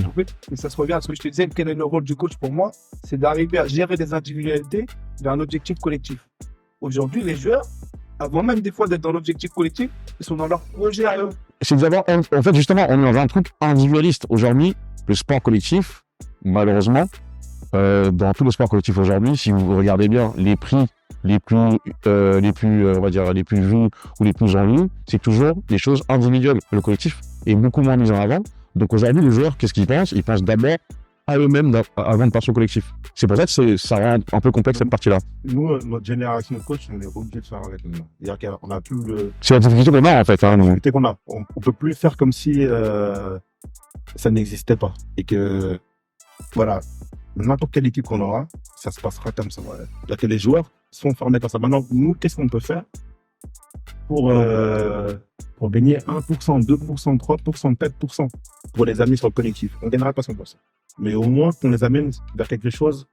Mais ça se revient à ce que je te disais, quel est le rôle du coach pour moi? C'est d'arriver à gérer des individualités vers un objectif collectif. Aujourd'hui, les joueurs, avant même des fois d'être dans l'objectif collectif, ils sont dans leur projet à eux. C'est d'abord, en fait, justement, on est dans un truc individualiste. Aujourd'hui, le sport collectif, malheureusement, dans tout le sport collectif aujourd'hui, si vous regardez bien les prix les plus on va dire les plus vus ou les plus en ligne, c'est toujours des choses individuelles. Le collectif est beaucoup moins mis en avant. Donc aujourd'hui, les joueurs, qu'est-ce qu'ils pensent? Ils pensent d'abord à eux-mêmes avant de passer au collectif. C'est pour ça que ça rend un peu complexe cette partie-là. Nous, notre génération de coach, on est obligé de faire avec nous. C'est-à-dire qu'on a plus le... C'est la difficulté qu'on a en fait. Hein, on peut plus faire comme si ça n'existait pas. Et que, voilà, n'importe quelle équipe qu'on aura, ça se passera comme ça. Voilà. C'est-à-dire que les joueurs sont formés comme ça. Maintenant, nous, qu'est-ce qu'on peut faire pour gagner 1%, 2%, 3%, 4% pour les amener sur le collectif? On ne gagnera pas 100%. Mais au moins qu'on les amène vers quelque chose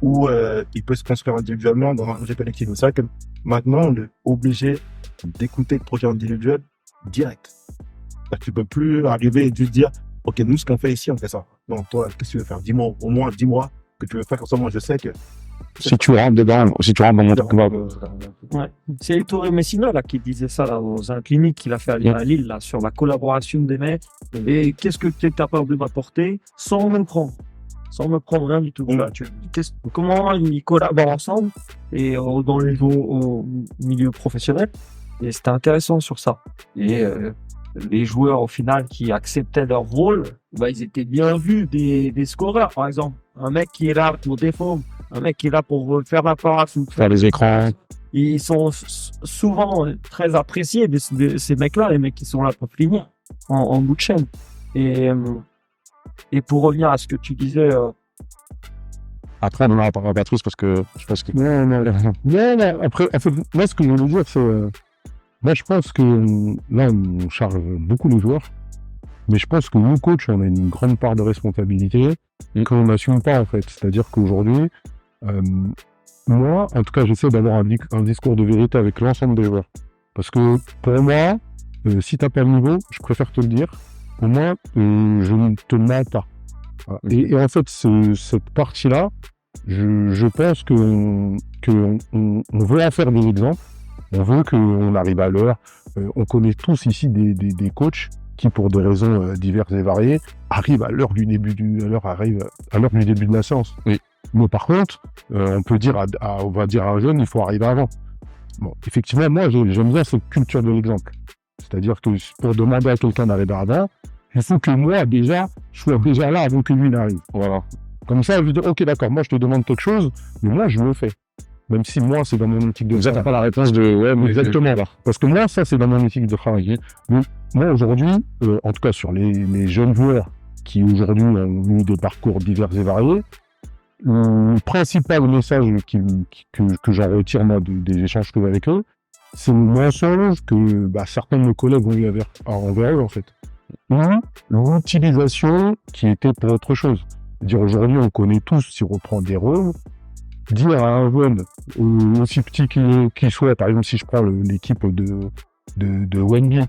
où ils peuvent se construire individuellement dans un projet collectif. C'est vrai que maintenant, on est obligé d'écouter le projet individuel direct. Tu ne peux plus arriver et juste dire « Ok, nous, ce qu'on fait ici, on fait ça. » Non, toi, qu'est-ce que tu veux faire? Dis-moi, au moins, dis-moi que tu veux faire comme ça. Moi, je sais que... Si tu rentres dedans, si tu rentres dans mon truc, ouais. C'est Ettore Messina là, qui disait ça là, dans un clinique qu'il a fait à Lille là, sur la collaboration des mecs. Et qu'est-ce que tu es capable de m'apporter sans me prendre? Sans me prendre rien du tout. Là, comment ils collaborent ensemble et dans au milieu professionnel. Et c'était intéressant sur ça. Et les joueurs au final qui acceptaient leur rôle, bah, ils étaient bien vus des scoreurs par exemple. Un mec qui est là pour défendre Un mec qui est là pour faire la part, Faire les écrans. ils sont souvent très appréciés, ces mecs-là, les mecs qui sont là pour finir en bout de chaîne. Et pour revenir à ce que tu disais, Après, on en aura parlé à Patrice parce que je pense que. Non. Après, en fait, moi, ce que je veux dire, c'est. Moi, je pense que là, on charge beaucoup les joueurs. Mais je pense que nous, coachs, on a une grande part de responsabilité qu'on n'assume pas, en fait. C'est-à-dire qu'aujourd'hui, moi, en tout cas, j'essaie d'avoir un discours de vérité avec l'ensemble des joueurs. Parce que pour moi, si t'as pas le niveau, je préfère te le dire. Au moins, je ne te mens pas. Voilà. Et en fait, cette partie-là, je pense qu'on veut en faire des exemples. On veut qu'on arrive à l'heure. On connaît tous ici des coachs qui, pour des raisons diverses et variées, arrivent à l'heure du début à l'heure du début de la séance. Oui. Mais par contre, on peut dire on va dire à un jeune, il faut arriver avant. Bon, effectivement, moi, j'aime bien cette culture de l'exemple. C'est-à-dire que pour demander à quelqu'un d'arriver avant, il faut que moi, déjà, je sois déjà là avant que lui n'arrive. Voilà. Comme ça, je dis, ok, d'accord, moi, je te demande quelque chose, mais moi, je le fais. Même si moi, c'est dans mon éthique de Vous n'avez travail. pas la réponse de. Ouais, mais Exactement. Parce que moi, ça, c'est dans mon éthique de travail. Donc, moi, aujourd'hui, en tout cas, sur les jeunes joueurs qui, aujourd'hui, ont eu des parcours divers et variés, le principal message que j'en retire, moi, des échanges que j'ai avec eux, c'est le mensonge que certains de mes collègues ont eu envers eux, en fait. Ou l'utilisation qui était pour autre chose. Dire aujourd'hui, on connaît tous, si on reprend des rôles, dire à un jeune aussi petit qu'il soit, par exemple, si je prends l'équipe de Wemby,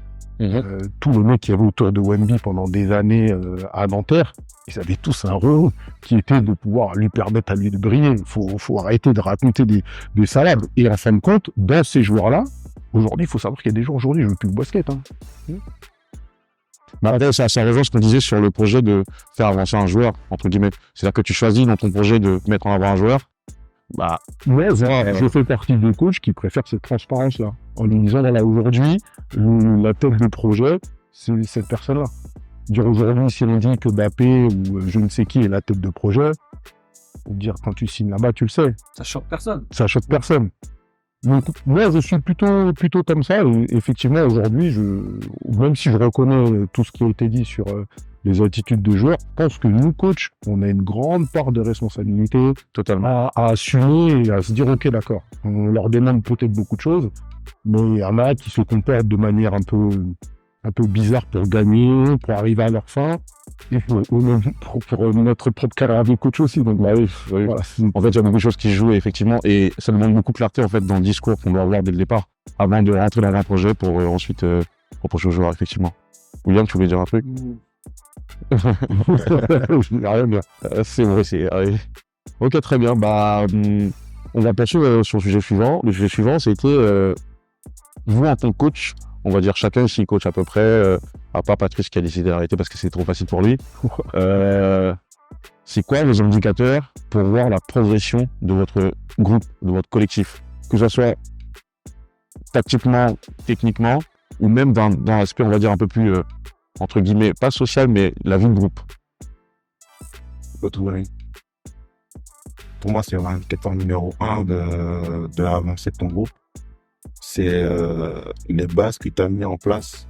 tous les mecs qui avaient autour de Wemby pendant des années à Nanterre, ils avaient tous un rôle qui était de pouvoir lui permettre à lui de briller. Il faut arrêter de raconter des salades. Et en fin de compte, dans ces joueurs-là, aujourd'hui, il faut savoir qu'il y a des joueurs aujourd'hui, je ne veux plus le basket. Ça rejoint ce qu'on disait sur le projet de faire avancer un joueur, entre guillemets. C'est-à-dire que tu choisis dans ton projet de mettre en avant un joueur. Je fais partie des coachs qui préfèrent cette transparence-là. En lui disant, voilà, aujourd'hui, la tête de projet, c'est cette personne-là. Dire aujourd'hui, si on dit que Mbappé ou je ne sais qui est la tête de projet, dire quand tu signes là-bas, tu le sais. ça choque personne. Ça choque personne. Donc, moi, je suis plutôt comme ça. Et effectivement, aujourd'hui, même si je reconnais tout ce qui a été dit sur les attitudes de joueurs, je pense que nous, coachs, on a une grande part de responsabilité Totalement. à assumer et à se dire, ok, d'accord, on leur demande peut-être beaucoup de choses, mais il y en a qui se comportent de manière un peu bizarre pour gagner, pour arriver à leur fin, et pour notre propre carrière de coach aussi. Donc, Oui. voilà. En fait, il y a beaucoup de choses qui se jouent, effectivement, et ça demande beaucoup de clarté, en fait, dans le discours qu'on doit avoir dès le départ, avant de rentrer dans un projet pour ensuite reprocher aux joueurs, effectivement. William, tu voulais dire un truc? Rien bien. C'est vrai, c'est. Ok, très bien. On va poursuivre sur le sujet suivant. Le sujet suivant, c'était vous, en tant que coach, on va dire chacun ici coach à peu près, à part Patrice qui a décidé d'arrêter parce que c'est trop facile pour lui. C'est quoi vos indicateurs pour voir la progression de votre groupe, de votre collectif? Que ce soit tactiquement, techniquement, ou même dans l'aspect, on va dire, un peu plus, entre guillemets, pas social, mais la vie de groupe. Pour moi, c'est l'indicateur numéro 1 de l'avancée de ton groupe. C'est les bases que tu as mis en place.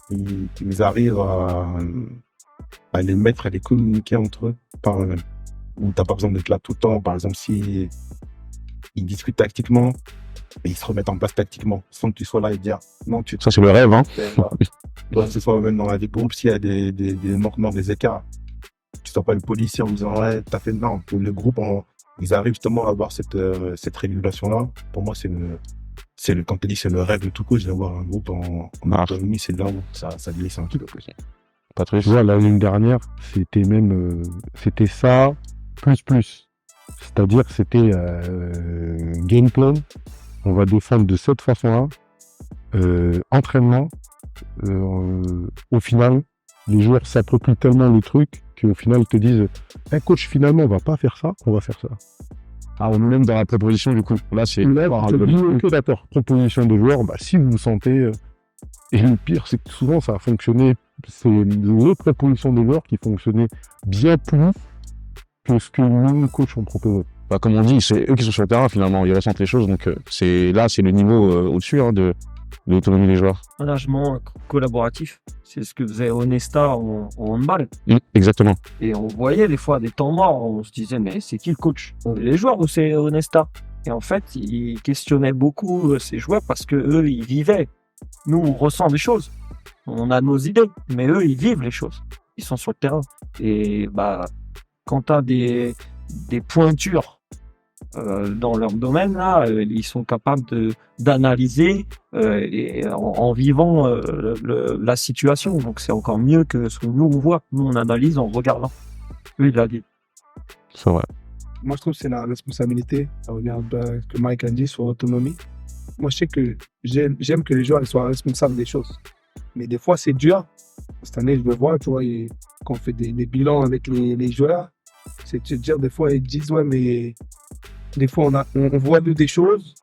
Ils arrivent à les mettre, à les communiquer entre eux par eux-mêmes. Où tu n'as pas besoin d'être là tout le temps. Par exemple, si ils discutent tactiquement, et ils se remettent en place tactiquement, sans que tu sois là et dire non, Ça, c'est le rêve, hein. Que ce soit même dans la vie de groupe, s'il y a des manquements, des écarts, tu ne sois pas le policier en disant ouais, t'as fait non, que le groupe, ils arrivent justement à avoir cette régulation-là. Pour moi, quand tu dis c'est le rêve de tout coach d'avoir un groupe en autonomie, c'est là où ça glisse un petit peu plus. Patrice? Tu vois, l'année dernière, c'était ça, plus. C'est-à-dire, c'était game plan. On va défendre de cette façon-là. Entraînement. Au final, les joueurs s'approprient tellement le truc qu'au final, ils te disent coach, finalement, on va pas faire ça, on va faire ça. Ah, on nous même dans la proposition, du coup. Là, c'est. Ok, d'accord. Proposition de joueurs, si vous vous sentez. Et le pire, c'est que souvent, ça a fonctionné. C'est les propositions de joueurs qui fonctionnaient bien plus qu'est-ce que nous, coach, on propose? Bah, comme on dit, c'est eux qui sont sur le terrain finalement, ils ressentent les choses, donc c'est le niveau au-dessus de l'autonomie des joueurs. Management collaboratif, c'est ce que faisait Onesta en handball. Exactement. Et on voyait des fois des temps morts, on se disait mais c'est qui le coach? Les joueurs ou c'est Onesta? Et en fait, ils questionnaient beaucoup ces joueurs parce que eux, ils vivaient. Nous, on ressent des choses, on a nos idées, mais eux, ils vivent les choses. Ils sont sur le terrain. Et bah, quand tu as des pointures dans leur domaine, là, ils sont capables d'analyser et en vivant la situation. Donc c'est encore mieux que ce que nous on voit. Nous on analyse en regardant. Lui il a dit. C'est vrai. Moi, je trouve que c'est la responsabilité. Ça revient un peu à ce que Mike a dit sur l'autonomie. Moi, je sais que j'aime que les joueurs ils soient responsables des choses. Mais des fois, c'est dur. Cette année, je le vois, tu vois, quand on fait des bilans avec les joueurs, c'est de se dire, des fois, ils disent, ouais, mais des fois, on voit nous des choses,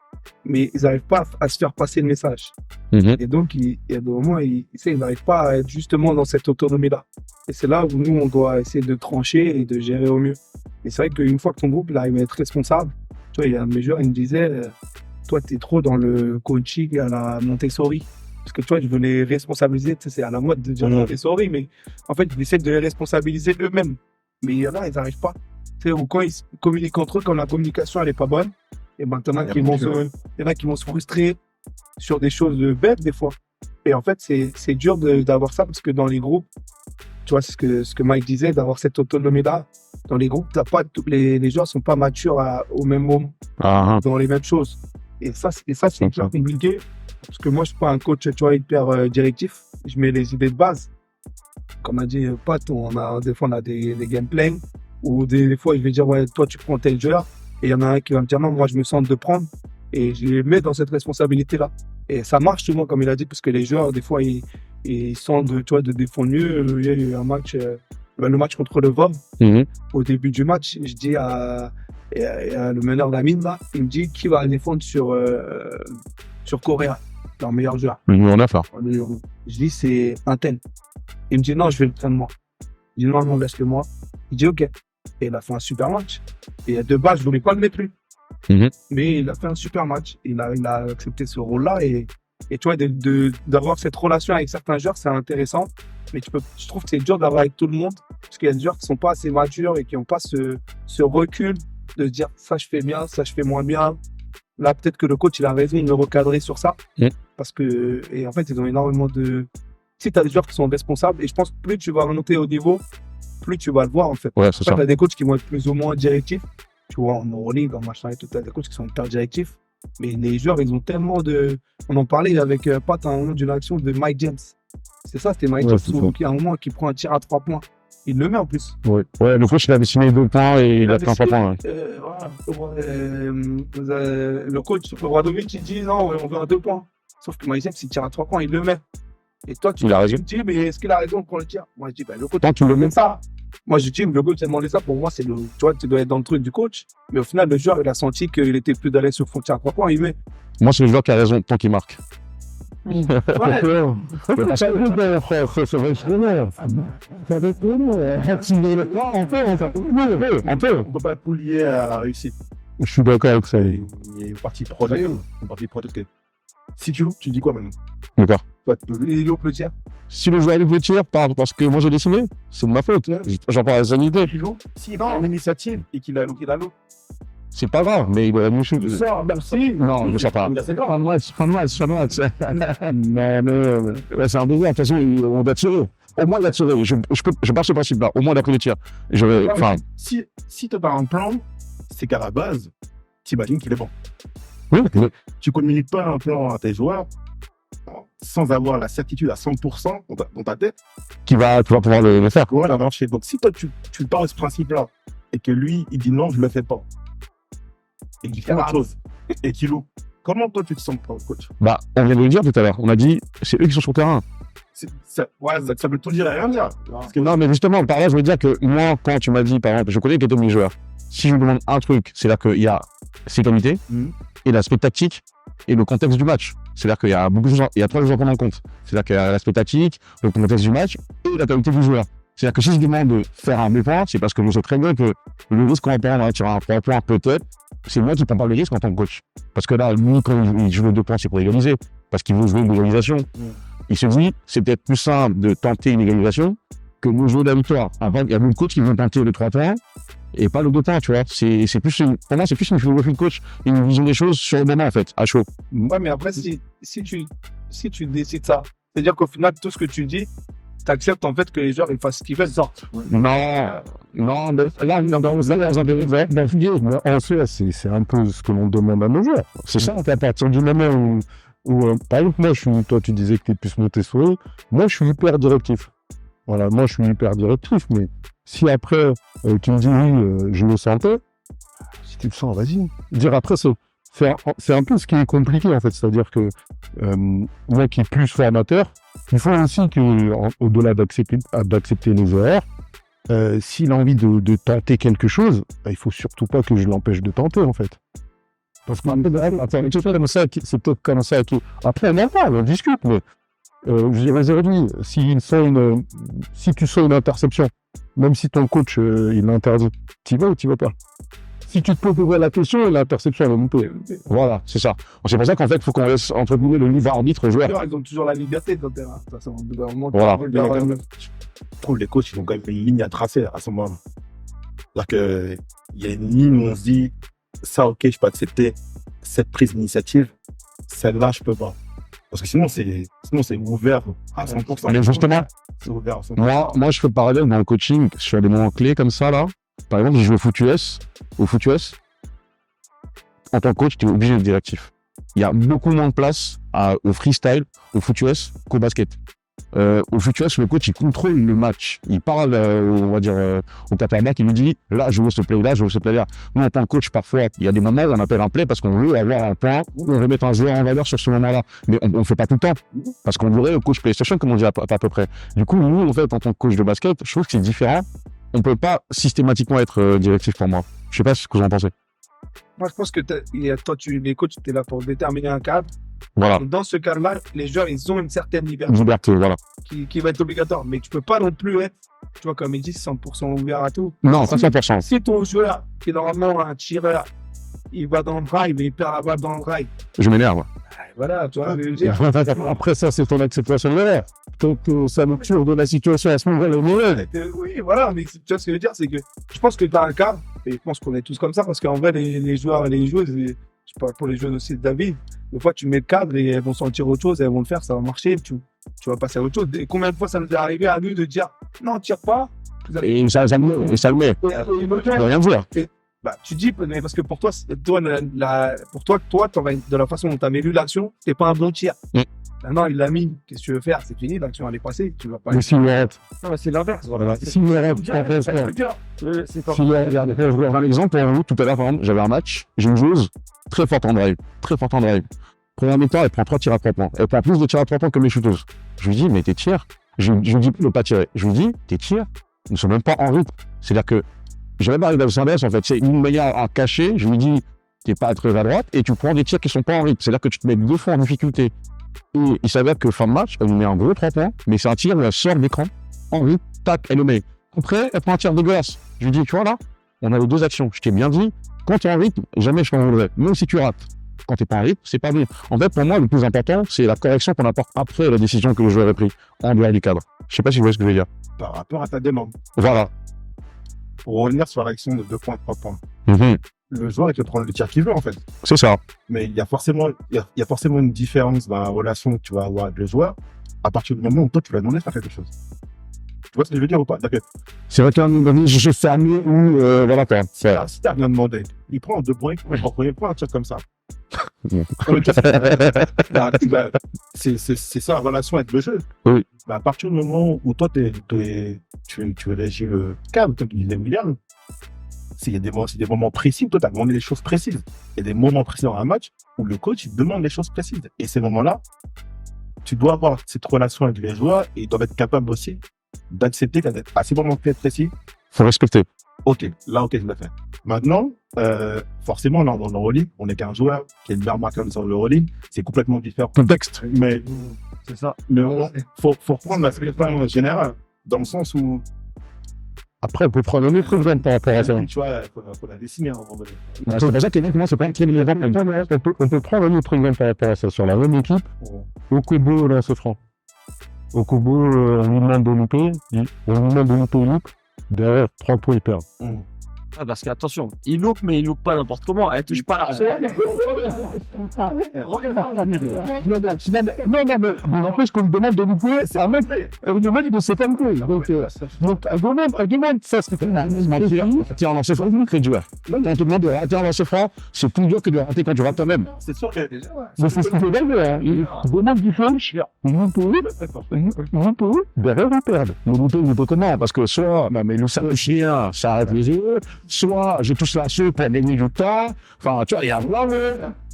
mais ils n'arrivent pas à se faire passer le message. Et donc, il y a des moments, ils n'arrivent pas à être justement dans cette autonomie-là. Et c'est là où nous, on doit essayer de trancher et de gérer au mieux. Et c'est vrai qu'une fois que ton groupe il arrive à être responsable, tu vois, il y a un de mes joueurs, il me disait, toi, tu es trop dans le coaching à la Montessori. Parce que tu vois, je veux les responsabiliser, tu sais, c'est à la mode de dire Montessori, mais en fait, ils essaient de les responsabiliser eux-mêmes. Mais il y en a, ils n'arrivent pas. Tu sais, ou quand ils communiquent entre eux, quand la communication, elle n'est pas bonne, et ben, il y en a qui vont se frustrer sur des choses bêtes, des fois. Et en fait, c'est dur d'avoir ça, parce que dans les groupes, tu vois, c'est ce que Mike disait, d'avoir cette autonomie-là. Dans les groupes, les joueurs ne sont pas matures au même moment, dans les mêmes choses. Et ça, c'est hyper compliqué. Parce que moi, je suis pas un coach, tu vois, hyper directif. Je mets les idées de base. Comme a dit Pat, des fois, on a des gameplays. Ou des fois, je vais dire, ouais, toi, tu prends tel joueur. Et il y en a un qui va me dire, non, moi, je me sens de prendre. Et je les mets dans cette responsabilité-là. Et ça marche souvent, comme il a dit, parce que les joueurs, des fois, ils sentent de défendre mieux. Il y a eu un match, le match contre le VOM. Au début du match, je dis à le meneur d'Amine, là, il me dit qui va défendre sur Correa, leur meilleur joueur. On a fait. Je dis c'est un tel. Il me dit non, je vais le prendre moi. Je dis non, laisse-le moi. Il dit ok. Et il a fait un super match. Et de base, je ne voulais pas le mettre lui. Mais il a fait un super match. Il a accepté ce rôle-là. Et tu vois, d'avoir cette relation avec certains joueurs, c'est intéressant. Mais je trouve que c'est dur d'avoir avec tout le monde. Parce qu'il y a des joueurs qui ne sont pas assez matures et qui n'ont pas ce recul de se dire ça je fais bien, ça je fais moins bien. Là, peut-être que le coach, il a raison de me recadrer sur ça. Parce que, et en fait, ils ont énormément de. Si tu as des joueurs qui sont responsables, et je pense que plus tu vas remonter au niveau, plus tu vas le voir, en fait. Ouais, c'est ça. Tu as des coachs qui vont être plus ou moins directifs. Tu vois, en Euroleague, en machin et tout, tu as des coachs qui sont hyper directifs. Mais les joueurs, ils ont tellement de. On en parlait avec Pat à un moment d'une action de Mike James. C'est ça, c'était Mike James qui, à un moment, qui prend un tir à 3 points. Il le met en plus. Ouais, le coach, il avait signé 2 points et il a pris un 3 points. Le coach, Radovic, il dit non, on veut un 2 points. Sauf que Mike James, s'il tire à 3 points, il le met. Et toi, tu me dis, mais est-ce qu'il a raison pour le tir? Moi, je dis, le coach, tu le mets ça. Moi, je dis, le coach a demandé ça. Pour moi, tu vois, tu dois être dans le truc du coach. Mais au final, le joueur, il a senti qu'il était plus d'aller sur le tir à 3 points, il met. Moi, c'est le joueur qui a raison tant qu'il marque. Ouais. On peut pas tout lier à la réussite. Je suis d'accord avec ça. Il y a une partie projet. Si tu joues, tu dis quoi maintenant? D'accord. Toi, il loupe le tir. Si le joueur loupe le tir, parce que moi j'ai dessiné, c'est de ma faute. J'en parle à la idée. S'il prend l'initiative et qu'il a loupé, c'est pas grave, mais il va nous Tu sors, merci. Non, je ne sais pas. Pas de match. Mais c'est un devoir, de toute façon, on doit tirer. Au moins, il va tirer. Je pars ce principe-là. Au moins, d'après le tir. Si tu as un plan, c'est qu'à la base, tu imagines qu'il est bon. Oui. Tu ne communiques pas un plan à tes joueurs sans avoir la certitude à 100% dans ta tête. Tu vas pouvoir le faire. Voilà, marcher. Donc, si toi, tu pars de ce principe-là et que lui, il dit non, je ne le fais pas. Et qu'il fait autre chose. Et qu'il loue. Comment toi, tu te sens pour le coach? On vient de le dire tout à l'heure. On a dit, c'est eux qui sont sur le terrain. Ça veut tout dire et rien dire. Non, mais justement, par là, je veux dire que moi, quand tu m'as dit, par exemple, je connais que mes joueurs. Si je me demande un truc, c'est là qu'il y a sécurité et l'aspect tactique et le contexte du match. C'est-à-dire qu'il y a beaucoup de gens, il y a 3 choses à prendre en compte. C'est-à-dire qu'il y a l'aspect tactique, le contexte du match et la qualité du joueur. C'est-à-dire que si je demande de faire un 2 points, c'est parce que je sais très bien que le risque qu'on va prendre à tirer un 3 points, peut-être, c'est moi qui prends pas le risque en tant que coach. Parce que là, lui, quand il joue le 2 points, c'est pour égaliser. Parce qu'il veut jouer une égalisation. Il se dit, c'est peut-être plus simple de tenter une égalisation que de jouer la victoire. Après, il y a même coach qui veut tenter le 3 points et pas le 2 points, tu vois. C'est plus pour moi, c'est plus une philosophie de coach, une vision des choses sur le moment, en fait, à chaud. Ouais, mais après, si tu décides ça, c'est-à-dire qu'au final, tout ce que tu dis, tu acceptes en fait que les joueurs ils fassent ce qu'ils veulent. Non, mais là, En fait, c'est un peu ce que l'on demande à nos joueurs. C'est ça, à partir du moment où par exemple, moi, toi, tu disais que tu es plus Montessori. Moi, je suis hyper directif. Voilà, moi, je suis hyper directif. Mais si après, tu me dis, oui, je le sentais, si tu le sens, vas-y. Dire après, c'est un peu ce qui est compliqué, en fait. C'est-à-dire que moi qui est plus formateur, il faut aussi que, au-delà d'accepter les erreurs, s'il a envie de tenter quelque chose, il faut surtout pas que je l'empêche de tenter, en fait. Parce que c'est peut-être comme ça et tout. Après, on discute, mais je dirais aujourd'hui, si tu sens une interception, même si ton coach il l'interdit, tu y vas ou tu y vas pas? Si tu te poses la question, l'interception elle va monter. Voilà, c'est ça. C'est pour ça qu'en fait, il faut qu'on laisse entre guillemets le libre arbitre jouer. Ils ont toujours la liberté dans le terrain. De toute façon, au bout d'un moment, Voilà. Je trouve les coachs, ils ont quand même une ligne à tracer à ce moment-là. C'est-à-dire qu'il y a une ligne où on se dit, ça, ok, je peux accepter cette prise d'initiative, celle-là, je peux pas. Parce que sinon, c'est ouvert à 100%. Mais justement, C'est ouvert à 100%. moi, je fais parallèle dans le coaching sur des moments clés comme ça, là. Par exemple, si je joue au foot US, en tant que coach, tu es obligé d'être directif. Il y a beaucoup moins de place au freestyle, au foot US qu'au basket. Au foot US, le coach, il contrôle le match. Il parle, on va dire, au quarterback, il lui dit, là, je veux ce play-là, je veux ce play-là. Nous, en tant que coach, parfois, il y a des moments où on appelle un play parce qu'on veut avoir un point, on veut mettre un joueur en valeur sur ce moment-là. Mais on ne fait pas tout le temps. Parce qu'on voudrait le coach PlayStation, comme on dit à peu près. Du coup, nous, en fait, en tant que coach de basket, je trouve que c'est différent. On peut pas systématiquement être directif pour moi. Je sais pas ce que vous en pensez. Moi, je pense que toi, les coachs, tu es là pour déterminer un cadre. Voilà. Dans ce cadre-là, les joueurs, ils ont une certaine liberté Liberté, voilà. qui va être obligatoire. Mais tu peux pas non plus être, tu vois, comme ils disent, 100% ouvert à tout. Non, ça 100%. Si ton joueur, qui est normalement un tireur, il va dans le drive et il perd la balle dans le drive. Je m'énerve. Voilà, tu vois, je veux dire. Après ça, c'est ton acceptation de l'erreur. Donc, ça nous tire de la situation à ce moment-là. Oui, voilà, mais tu vois ce que je veux dire, c'est que je pense que tu as un cadre, et je pense qu'on est tous comme ça, parce qu'en vrai, les joueurs et les joueuses, je parle pour les joueuses aussi de David, des fois tu mets le cadre et elles vont sentir autre chose, elles vont le faire, ça va marcher, tu vas passer à autre chose. Et combien de fois ça nous est arrivé à nous de dire non, tire pas. Et ça le met. De rien dire. Bah, tu dis, mais parce que pour toi, de la façon dont tu as vu l'action, t'es pas un bon tir. Maintenant, il l'a mis. Qu'est-ce que tu veux faire? C'est fini, l'action elle est passée. Tu vas pas. Mais si on arrête. Non, mais c'est l'inverse. Voilà. Si on arrête, c'est pas. Je vais faire un exemple pour vous. Tout à l'heure, par exemple, j'avais un match. J'ai une joueuse très forte en drive. Première mi-temps, elle prend 3 tirs à 3 points. Elle prend plus de tirs à 3 points que mes shooteuses. Je lui dis, mais tes tirs. Je lui dis plus de pas tirer. Je lui dis, tes tirs ne sont même pas en rythme. C'est-à-dire que j'avais parlé d'Alves en fait. C'est une manière à cacher. Je lui dis, t'es pas très à droite et tu prends des tirs qui sont pas en rythme. C'est-à-dire que tu te mets 2 fois en difficulté. Et il s'avère que fin de match, elle nous met un gros 3 points, mais c'est un tir où elle sort de l'écran, en rythme, tac, elle le met. Après, elle prend un tir de glace. Je lui dis, tu vois là, on a les 2 actions. Je t'ai bien dit, quand tu es en rythme, jamais je t'en voudrais. Même si tu rates. Quand tu n'es pas en rythme, c'est pas bien. En fait, pour moi, le plus important, c'est la correction qu'on apporte après la décision que le joueur a prise, en dehors du cadre. Je sais pas si vous voyez ce que je veux dire. Par rapport à ta demande. Voilà. Pour revenir sur l'action de 2 points, 3 points. Le joueur, il peut prendre le tir qu'il veut, en fait. C'est ça. Mais il y a forcément une différence dans la relation que tu vas avoir avec le joueur à partir du moment où toi, tu vas demander de faire quelque chose. Tu vois ce que je veux dire ou pas? C'est vrai qu'un je fais mieux ou voilà quoi. Si t'as rien demandé, il prend 2 points, il prend premier point, un tir comme ça. C'est ça la relation avec le jeu. Oui. À partir du moment où toi, tu régis le cadre, comme disait William, il y a des moments précis où toi, tu as demandé des choses précises. Il y a des moments précis dans un match où le coach il demande des choses précises. Et ces moments-là, tu dois avoir cette relation avec les joueurs et ils doivent être capables aussi d'accepter qu'à ces moments précis, faut respecter. Ok, là, ok, je l'ai fait. Maintenant, forcément, dans l'Euroleague, on n'est qu'un joueur qui est le meilleur marqueur sur l'Euroleague, c'est complètement différent. Contexte. Mais c'est ça. Mais faut reprendre la situation générale, dans le sens où Après, on peut prendre un autre exemple par rapport à ça. Tu vois, faut la dessiner à un moment donné. C'est pour ça que les mecs, c'est pas un très bon exemple. On peut prendre un autre exemple par rapport à ça. Sur la même équipe, Okubo, Lance Franc. Okubo, on lui demande de louper, il loupe. Derrière, 3 points, il perd. Ah, parce qu'attention, il loupe, mais il loupe pas n'importe comment. Elle touche pas la Non, mais n'empêche qu'on me demande de louper, c'est un mec, on me demande de se faire louper. Donc, elle demande, ça, c'est Rater un lancer franc, c'est dur. Quand on te demande de rater un lancer franc, c'est plus dur que de rater quand tu rates toi-même. C'est sûr que mais c'est ce qu'il fait là, il demande du flash, il loupe, derrière, on perd. Le louper, il peut comment? Parce que soit, non, mais nous, ça me chien, ça arrête les yeux, soit je touche la cheveux pour gagner du temps. Enfin, tu vois, il y a vraiment.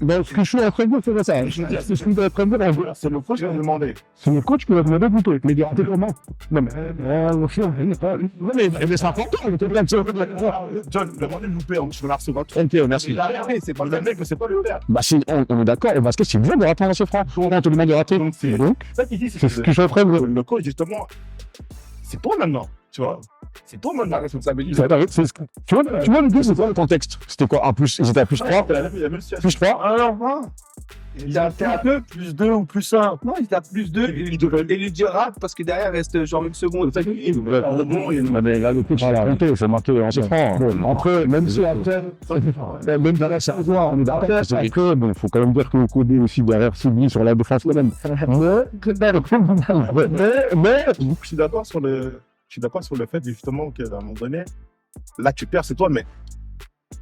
Mais ce que je suis en train de dire, c'est pas ça. C'est ce que je suis en train de dire. c'est le coach qui va me demander. C'est le coach qui va me demander de louper. Mais il rater comment? Non, mais, Mais c'est important, je te plains de ça. John, demandez de louper, je vais la recevoir. Ok, merci. Il a regardé, c'est pas le mec, mais c'est pas le père. Bah, on est d'accord, au basket, c'est bien de rater un lancer franc. Quand on te demande de rater. Donc, c'est ça qu'il dit, c'est ce que je suis en train de dire. le coach, justement, c'est toi maintenant, tu vois. C'est toi maintenant la responsabilité. Tu vois, le but, c'est quoi le contexte? C'était quoi? En plus, ils étaient à plus 3? Plus 3? Alors, non. Il était à 2, plus 2 ou plus 1. Non, il était à plus 2 et il lui dit rate parce que derrière, il reste genre une seconde. Mais là, le coach, il a raté, c'est marqué le lancer franc. Après, même si après, même derrière, ça rejoint, on est d'accord. Après, bon, faut quand même dire que le codé aussi derrière Sydney sur la défense quand même. Mais, je suis d'accord sur le fait justement qu'à un moment donné, là tu perds, c'est toi, mais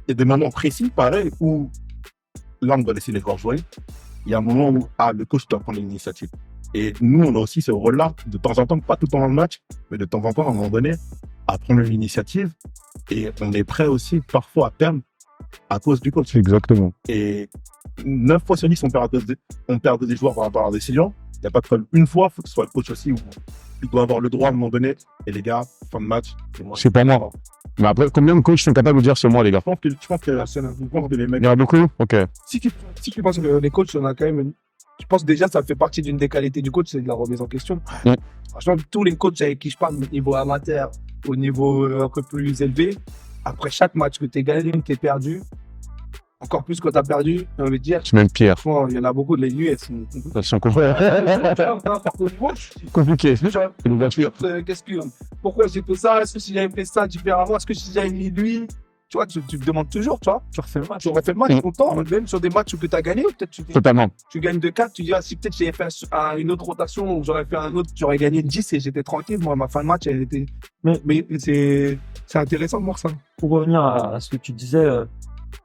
il y a des moments précis, pareil, où là on doit laisser les joueurs jouer. Il y a un moment où le coach doit prendre l'initiative. Et nous, on a aussi ce rôle-là, de temps en temps, pas tout le temps dans le match, mais de temps en temps, à un moment donné, à prendre l'initiative. Et on est prêt aussi, parfois, à perdre à cause du coach. Exactement. Et 9 fois sur 10, on perd des joueurs par rapport à la décision. Il n'y a pas de problème. Une fois, il faut que ce soit le coach aussi, où il doit avoir le droit à un moment donné. Et les gars, fin de match, c'est moi. C'est pas moi. Mais après, combien de coachs sont capables de dire c'est moi, les gars? Je pense que les mecs. Il y en a beaucoup? Ok. Si tu penses que les coachs, on a quand même. Je pense déjà ça fait partie d'une des qualités du coach, c'est de la remise en question. Ouais. Franchement, tous les coachs avec qui je parle, au niveau amateur, au niveau un peu plus élevé, après chaque match que tu es gagné, que tu es perdu, encore plus quand tu as perdu, on veut dire. C'est même pire. Franchement, il y en a beaucoup de les nuits, elles sont Elles sont compliquées. Pourquoi j'ai fait ça? Est-ce que si j'avais fait ça différemment? Est-ce que si j'avais mis lui? Tu vois, tu te demandes toujours, tu vois. Tu refais le match. Tu aurais fait le match content, même sur des matchs où tu as gagné, peut-être Totalement. tu gagnes de 4, tu dis, si peut-être j'avais fait une autre rotation ou j'aurais fait un autre, j'aurais gagné 10 et j'étais tranquille. Moi, ma fin de match, elle était. Mais c'est intéressant de voir ça. Pour revenir à ce que tu disais,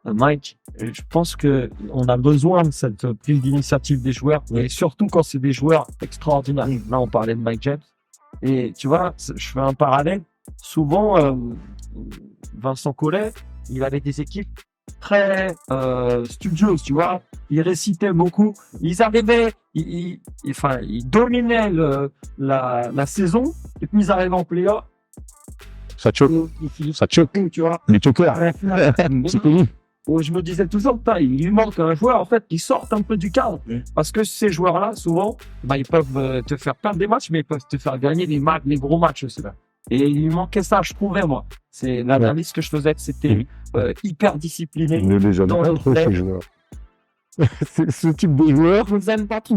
Mike, je pense que on a besoin de cette prise d'initiative des joueurs, et surtout quand c'est des joueurs extraordinaires. Là, on parlait de Mike James. Et tu vois, je fais un parallèle. Souvent, Vincent Collet, il avait des équipes très studieuses, tu vois. Ils récitaient beaucoup. Ils arrivaient, ils dominaient la saison, et puis ils arrivaient en play-off. Ça choque. Ça choque. Tu vois. Les chokers. C'est connu. Je me disais toujours, il lui manque un joueur en fait qui sorte un peu du cadre. Parce que ces joueurs-là, souvent, ils peuvent te faire perdre des matchs, mais ils peuvent te faire gagner les gros matchs aussi. Et il lui manquait ça, je trouvais, moi. C'est l'analyse que je faisais, c'était hyper discipliné. Ne les aime dans pas le trop, play. ces joueurs. Ce type de joueurs, Je les aime pas trop.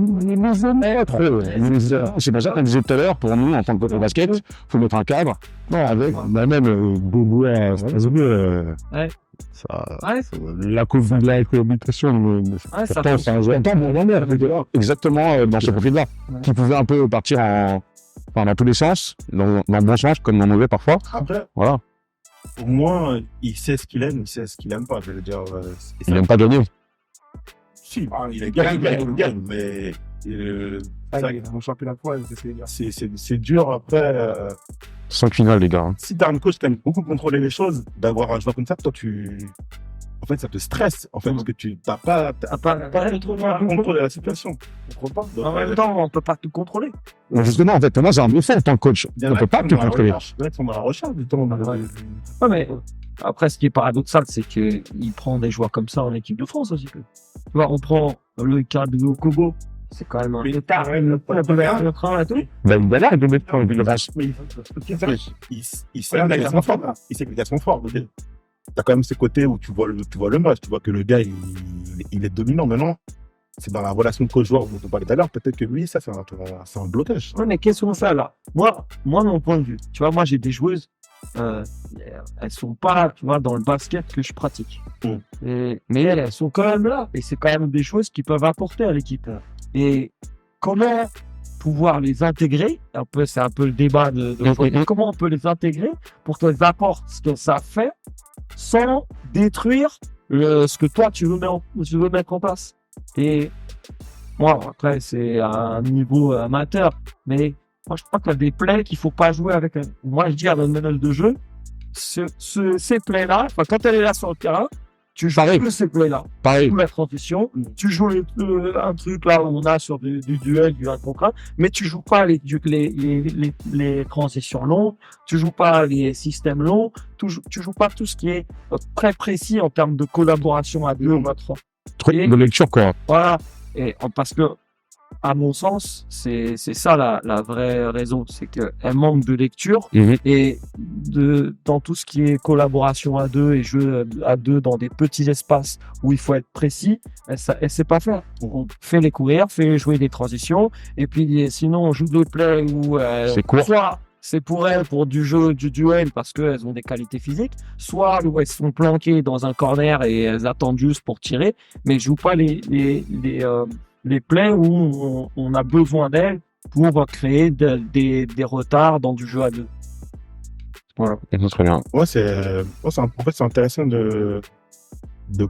C'est pas ça qu'on disait tout à l'heure, pour nous, en tant que coach de basket, il faut mettre un cadre. non, avec, même Bobo à Strasbourg, Ouais. ça, Ouais. la cohabitation, Ouais, ça Pourtant, c'est un joueur exactement dans ce profil-là, qui pouvait un peu partir dans tous les sens, dans le bon sens comme dans le mauvais parfois. Après, Voilà. au moins, il sait ce qu'il aime, il sait ce qu'il aime pas. Je veux dire, Il n'aime pas gagner. Si, il gagne, mais Mon championnat de poids, c'est dire. c'est dur après. 5 finales, les gars. Hein. Si t'as un coach qui aime beaucoup contrôler les choses, d'avoir un joueur comme ça, toi, en fait, ça te stresse, en fait, parce que tu n'as pas contrôler la situation. Tu comprends pas? Donc, En même temps, on peut pas tout contrôler. Mais justement, en fait, Thomas, c'est un défaut en tant que coach. On ne peut pas tout contrôler. Il y en a qui sont dans la recherche du temps. Ouais, mais après, ce qui est paradoxal, c'est qu'il prend des joueurs comme ça en équipe de France aussi. Tu vois, on prend le cas de Kobo. C'est quand même un Mais état. Le train et tout. Ben voilà, de mettre le vache. Il sait que les gars sont forts. Il sait que les gars sont forts. T'as quand même ce côté où tu vois le match, tu vois que le gars, il est dominant. Maintenant, c'est dans la relation coach-joueur dont on parlait tout à l'heure. Peut-être que lui, ça, c'est un blocage. Ouais, mais qu'est-ce qu'on fait là? Moi, mon point de vue, tu vois, moi j'ai des joueuses, elles sont pas, tu vois, dans le basket que je pratique. Mais elles sont quand même là. Et c'est quand même des choses qui peuvent apporter à l'équipe. Et comment pouvoir les intégrer, c'est un peu le débat comment on peut les intégrer pour qu'elles apportent ce que ça fait sans détruire ce que toi tu veux mettre en place. Et moi, après, c'est à un niveau amateur, mais moi, je crois qu'il y a des plays qu'il faut pas jouer avec elle. Moi, je dis à la meneuse de jeu, ces plays-là, quand elle est là sur le terrain, tu joues que ces plays-là. Pareil. Tu joues la transition, tu joues un truc là où on a sur du duel, du 1 contre 1, mais tu joues pas les transitions longues, tu joues pas les systèmes longs, tu joues pas tout ce qui est très précis en termes de collaboration à 2 ou à 3. Truc de lecture, quoi. Voilà. Et parce que, à mon sens, c'est ça la vraie raison, c'est qu'elle manque de lecture et dans tout ce qui est collaboration à 2 et jeu à 2 dans des petits espaces où il faut être précis, elle sait pas faire. On fait les courir, fait jouer des transitions et puis sinon on joue d'autres plays où c'est court. Soit c'est pour elles pour du duel parce qu'elles ont des qualités physiques, soit où elles sont planquées dans un corner et elles attendent juste pour tirer, mais je joue pas les plays où on a besoin d'elles pour créer des retards dans du jeu à 2. Voilà. C'est très bien. En fait, c'est intéressant de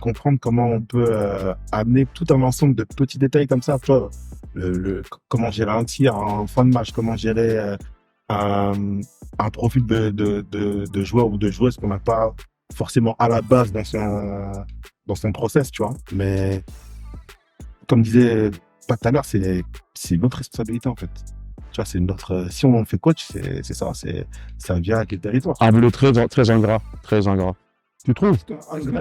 comprendre comment on peut amener tout un ensemble de petits détails comme ça. Tu vois, comment gérer un tir en fin de match, comment gérer un profil de joueur ou de joueuse qu'on n'a pas forcément à la base dans son process, tu vois. Mais comme disait pas tout à l'heure, c'est notre responsabilité en fait. Tu vois, c'est notre. Si on fait coach, c'est ça, ça vient à quel territoire. Un boulot très ingrat, très ingrat. Tu trouves?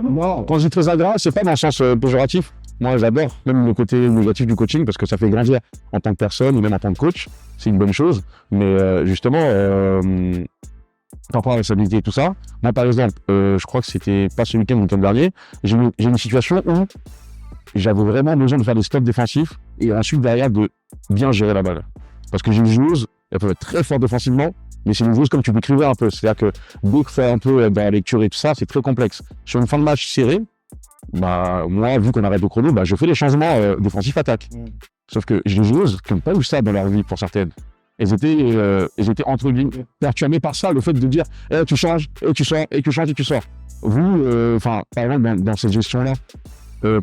Non, quand je dis très ingrat, c'est pas dans le sens péjoratif. Moi, j'adore même le côté négatif du coaching parce que ça fait grandir en tant que personne ou même en tant que coach. C'est une bonne chose. Mais justement, par rapport à la responsabilité et tout ça, moi, par exemple, je crois que c'était pas ce week-end ou le week-end dernier, j'ai une situation où j'avais vraiment besoin de faire des stops défensifs et ensuite derrière de bien gérer la balle. Parce que j'ai une joueuse, elle peut être très forte défensivement, mais c'est une joueuse comme tu décrivais un peu. C'est-à-dire que dès que faire un peu la lecture et tout ça, c'est très complexe. Sur une fin de match serrée, bah, moi, vu qu'on arrête le chrono, bah, je fais les changements défensifs-attaque. Sauf que j'ai des joueuses qui n'ont pas eu ça dans leur vie pour certaines. Elles étaient entre guillemets perturbées par ça, le fait de dire tu changes, et tu sors, et tu changes, et tu sors. Vous, par exemple, dans cette gestion-là,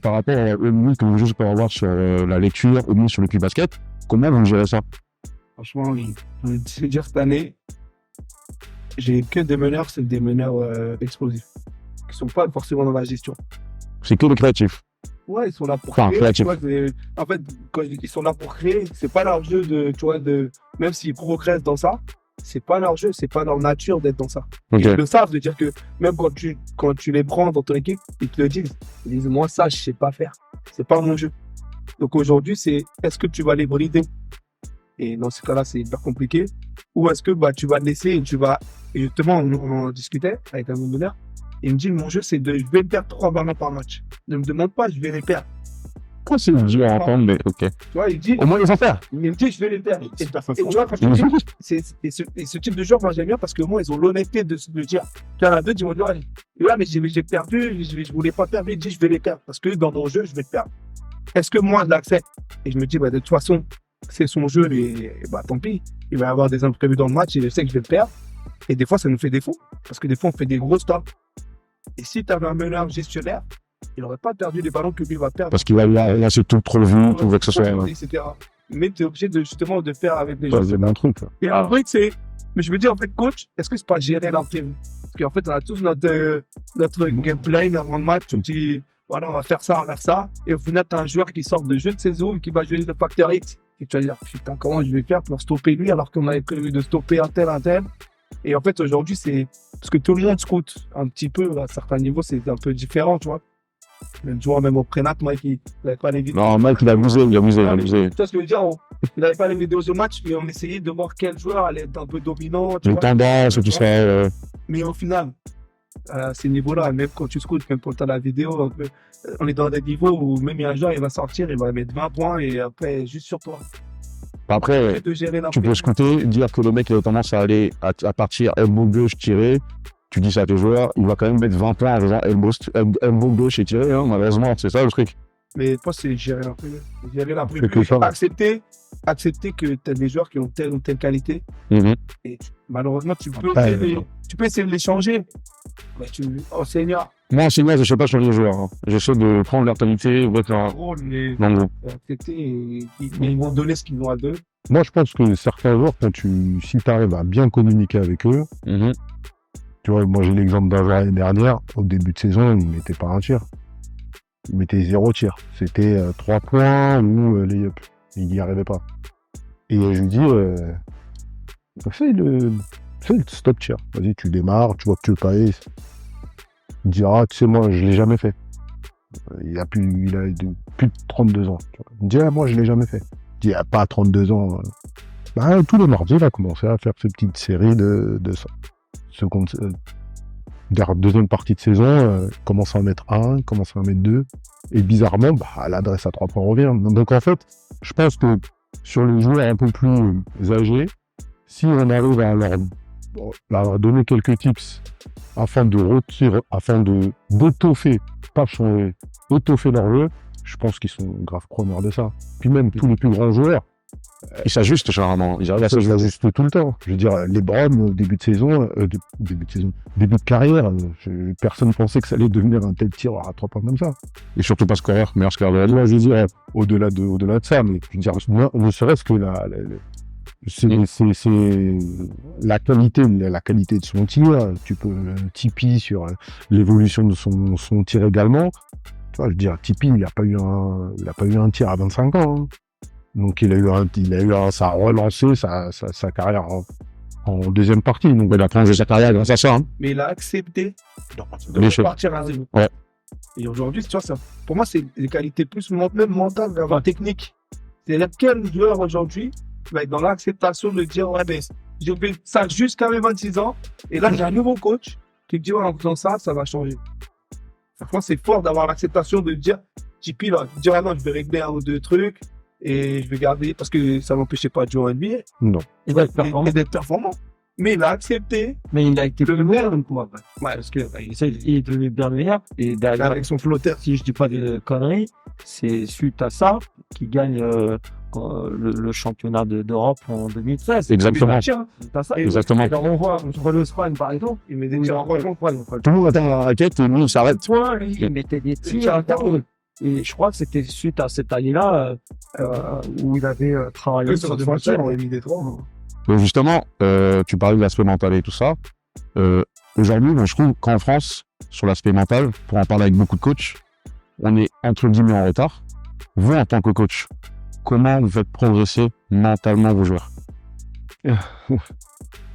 par rapport au minute que vous juste pouvez avoir sur la lecture, au moins sur le cul basket, comment vous gérez ça? Franchement, je vais dire cette année, j'ai que des meneurs, c'est des meneurs explosifs, qui sont pas forcément dans la gestion. C'est que le créatif. Ouais, ils sont là pour Enfin, créer. créatif. Tu vois, en fait, quand ils sont là pour créer, c'est pas leur jeu même s'ils progressent dans ça, c'est pas leur jeu, c'est pas leur nature d'être dans ça. Okay. Ils le savent, de dire que même quand tu les prends dans ton équipe, ils te le disent. Ils disent, moi, ça, je sais pas faire. C'est pas mon jeu. Donc aujourd'hui, c'est est-ce que tu vas les brider? Et dans ce cas-là, c'est hyper compliqué. Ou est-ce que tu vas le laisser et et justement, on en discutait avec un meneur. Il me dit, mon jeu, c'est je vais perdre 3 ballons par match. Ne me demande pas, je vais les perdre. C'est dur à entendre, mais ok. Tu vois, il dit, au moins, ils en faire. il me dit, je vais les perdre. Et tu vois, quand je dis, ce type de joueur, moi, j'aime bien parce que moi, ils ont l'honnêteté de dire, tu as deux, ils vont dire, ouais, mais j'ai perdu, je voulais pas perdre. Il dit, je vais les perdre parce que dans mon jeu, je vais te perdre. Est-ce que moi, je l'accepte? Et je me dis, de toute façon, c'est son jeu, et tant pis. Il va y avoir des imprévus dans le match et je sais que je vais le perdre. Et des fois, ça nous fait défaut. Parce que des fois, on fait des gros stops. Et si tu avais un meneur gestionnaire, il n'aurait pas perdu les ballons que lui va perdre. Parce qu'il va lâcher tout trop vite, ou que ce soit. Etc. Mais tu es obligé justement de faire avec les gens. C'est un truc. Et après, mais je me dis, en fait, coach, est-ce que c'est pas gérer l'imprévu? Parce qu'en fait, on a tous notre gameplay avant le match. On dit, voilà, on va faire ça, on va faire ça. Et au final, tu as un joueur qui sort de jeu de saison et qui va jouer le facteur X. Et tu vas dire, putain, comment je vais faire pour stopper lui alors qu'on avait prévu de stopper un tel. Et en fait, aujourd'hui, c'est parce que tout le monde scoute un petit peu, à certains niveaux, c'est un peu différent, tu vois. Même joueur, même au prénat, Mike, il n'avait pas les vidéos. Non, Mike, il a abusé. Tu vois ce que je veux dire? Il n'avait pas les vidéos de match, mais on essayait de voir quel joueur allait être un peu dominant. Tu Les vois. tendances et tout ça. Mais au final, à ces niveaux-là, même quand tu scouts, même quand tu as la vidéo, on est dans des niveaux où même il y a un joueur, il va sortir, il va mettre 20 points et après, juste sur toi. Après, De gérer la tu peux scouter, dire que le mec il a tendance à aller à partir elbow gauche tiré. Tu dis ça à tes joueurs, il va quand même mettre 20 points en faisant elbow gauche et tiré, hein, malheureusement, c'est ça le truc. Mais toi, c'est gérer un peu. Gérer la C'est que ça. Accepter que tu as des joueurs qui ont telle ou telle qualité. Mhm. Et malheureusement, tu peux essayer de les changer. Mais oh Seigneur, Moi, en senior, je ne sais pas changer les joueurs. Hein. J'essaie de prendre leur qualité, mettre un rôle, mais dans le groupe. accepter et ils vont donner ce qu'ils ont à donner. Moi, je pense que certains joueurs, si tu arrives à bien communiquer avec eux, Mhm. tu vois, moi j'ai l'exemple d'un joueur l'année dernière, au début de saison, il ne mettait pas un tir. Il mettait 0 tir. C'était 3 points ou layup. Il n'y arrivait pas. Et je lui dis, fais le stop tir. Vas-y, tu démarres, tu vois que tu veux pas aller. Il me dit, ah, tu sais, moi, je l'ai jamais fait. Il a plus de 32 ans. Tu vois. Il me dit, ah, moi, je l'ai jamais fait. Je dis, ah, pas à 32 ans. Bah, tous les mardis, il a commencé à faire cette petite série de ça. Deuxième partie de saison, commence à en mettre 1, commence à en mettre 2. Et bizarrement, l'adresse à 3 points revient. Donc, en fait, je pense que sur les joueurs un peu plus âgés, si on arrive à leur donner quelques tips afin d'étoffer, pas changer, étoffer leur jeu, je pense qu'ils sont grave preneurs de ça. Puis même tous les plus grands joueurs, Ils s'ajustent généralement. Ils arrivent à ça s'ajuster. s'ajuste tout le temps. Je veux dire, LeBron, au début de saison, début de carrière, personne pensait que ça allait devenir un tel tireur à 3 points comme ça. Et surtout pas scoreur, meilleur scoreur de la ligue. Moi, je veux dire, au-delà de ça, mais je veux dire, ne serait-ce que c'est la qualité de son tir. Tu peux Tipeee sur l'évolution de son tir également. Tu vois, je veux dire, Tipeee, il a pas eu un tir à 25 ans. Hein. Donc ça a relancé sa carrière en deuxième partie. Donc Il a prolongé sa carrière grâce à ça. Hein. Mais il a accepté de Bien sûr. repartir à zéro. Ouais. Et aujourd'hui, tu vois, pour moi, c'est des qualités plus même mentales qu'avant technique. C'est-à-dire quel joueur aujourd'hui va être dans l'acceptation de dire, ouais, ben, je fais ça jusqu'à mes 26 ans. Et là, j'ai un nouveau coach qui me dit, ouais, en faisant ça, ça va changer. Franchement, c'est fort d'avoir l'acceptation de dire, JP, là, dire, ah non, je vais régler un ou deux trucs. Et je vais garder, parce que ça m'empêchait pas de jouer en NBA. Non. Il va être performant. Et d'être performant. Mais il a accepté. Mais il a été Le plus meilleur. bon, quoi. Ouais, parce que il est devenu bien meilleur. Et derrière, Avec son flotteur. si je dis pas de conneries, c'est suite à ça qu'il gagne le championnat d'Europe en 2013. Exactement. C'est à ça. Exactement. Et quand on voit sur le Span, par exemple, Il met des tirs en relance. Tout le monde atteint la raquette et nous, on s'arrête. toi, il mettait des tirs à terre. Et je crois que c'était suite à cette année-là où il avait travaillé Sur des matchs, on a mis des trois. Donc justement, tu parlais de l'aspect mental et tout ça. Aujourd'hui, je trouve qu'en France, sur l'aspect mental, pour en parler avec beaucoup de coachs, on est entre guillemets en retard. Vous, en tant que coach, comment vous faites progresser mentalement vos joueurs?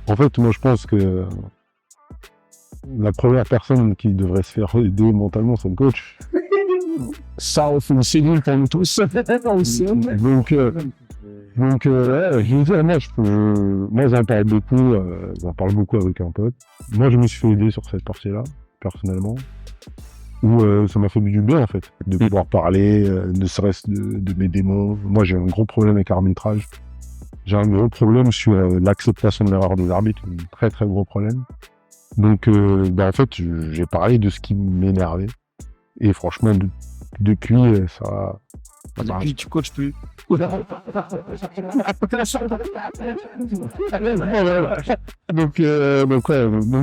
En fait, moi, je pense que la première personne qui devrait se faire aider mentalement, c'est le coach. Ça, c'est nul pour nous tous. Donc, je veux dire, moi, j'en parle beaucoup avec un pote. Moi, je me suis fait aider sur cette partie-là, personnellement, où ça m'a fait du bien, en fait, de pouvoir parler, ne serait-ce de mes démons. Moi, j'ai un gros problème avec l'arbitrage. J'ai un gros problème sur l'acceptation de l'erreur des arbitres, un très, très gros problème. Donc, en fait, j'ai parlé de ce qui m'énervait. Et franchement, depuis, ça... Depuis, tu coaches plus. Donc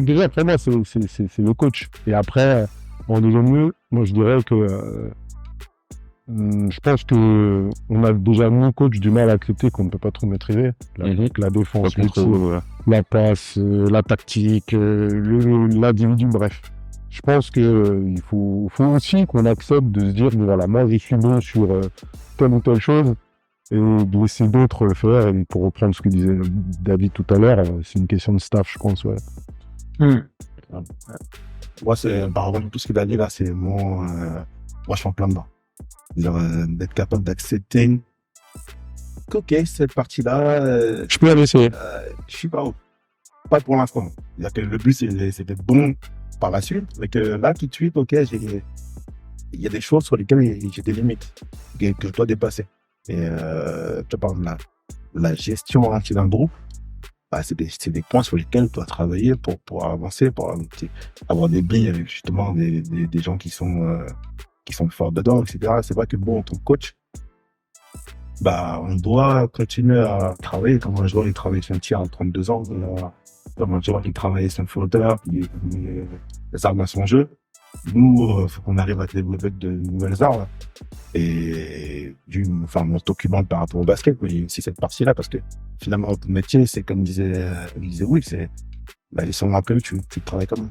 déjà, après moi, c'est le coach. Et après, en deuxième lieu, moi, je dirais que je pense que on a déjà, nous, coach, du mal à accepter qu'on ne peut pas trop maîtriser. La défense, la passe, la tactique, l'individu, bref. Je pense que il faut aussi qu'on accepte de se dire, voilà, moi, je suis bon sur telle ou telle chose, et de laisser d'autres le faire. Et pour reprendre ce que disait David tout à l'heure, c'est une question de staff, je pense, ouais. Moi, c'est, par exemple, tout ce qu'il a dit là, c'est moi, je suis en plein dedans. C'est-à-dire, d'être capable d'accepter ok, cette partie-là, Je peux la laisser. je suis pas haut. Pas pour l'instant. C'est-à-dire que le but, c'est d'être bon par la suite. Mais que là, tout de suite, ok, il y a des choses sur lesquelles j'ai des limites que je dois dépasser. Et tu parles de la gestion d'un groupe. Bah, c'est des points sur lesquels tu dois travailler pour avancer, pour avoir des billes avec justement des gens qui sont forts dedans, etc. C'est vrai que bon, en tant que coach, bah, on doit continuer à travailler. Comme un joueur, il travaille sur un tir à 32 ans, comme un joueur, il travaille sur un flotteur, les armes à son jeu. Nous, faut qu'on arrive à développer de nouvelles armes. Et on se documente par rapport au basket, mais il y a aussi cette partie-là, parce que finalement, notre métier, c'est comme disait oui, c'est, bah, ils sont rappelés, tu travailles comme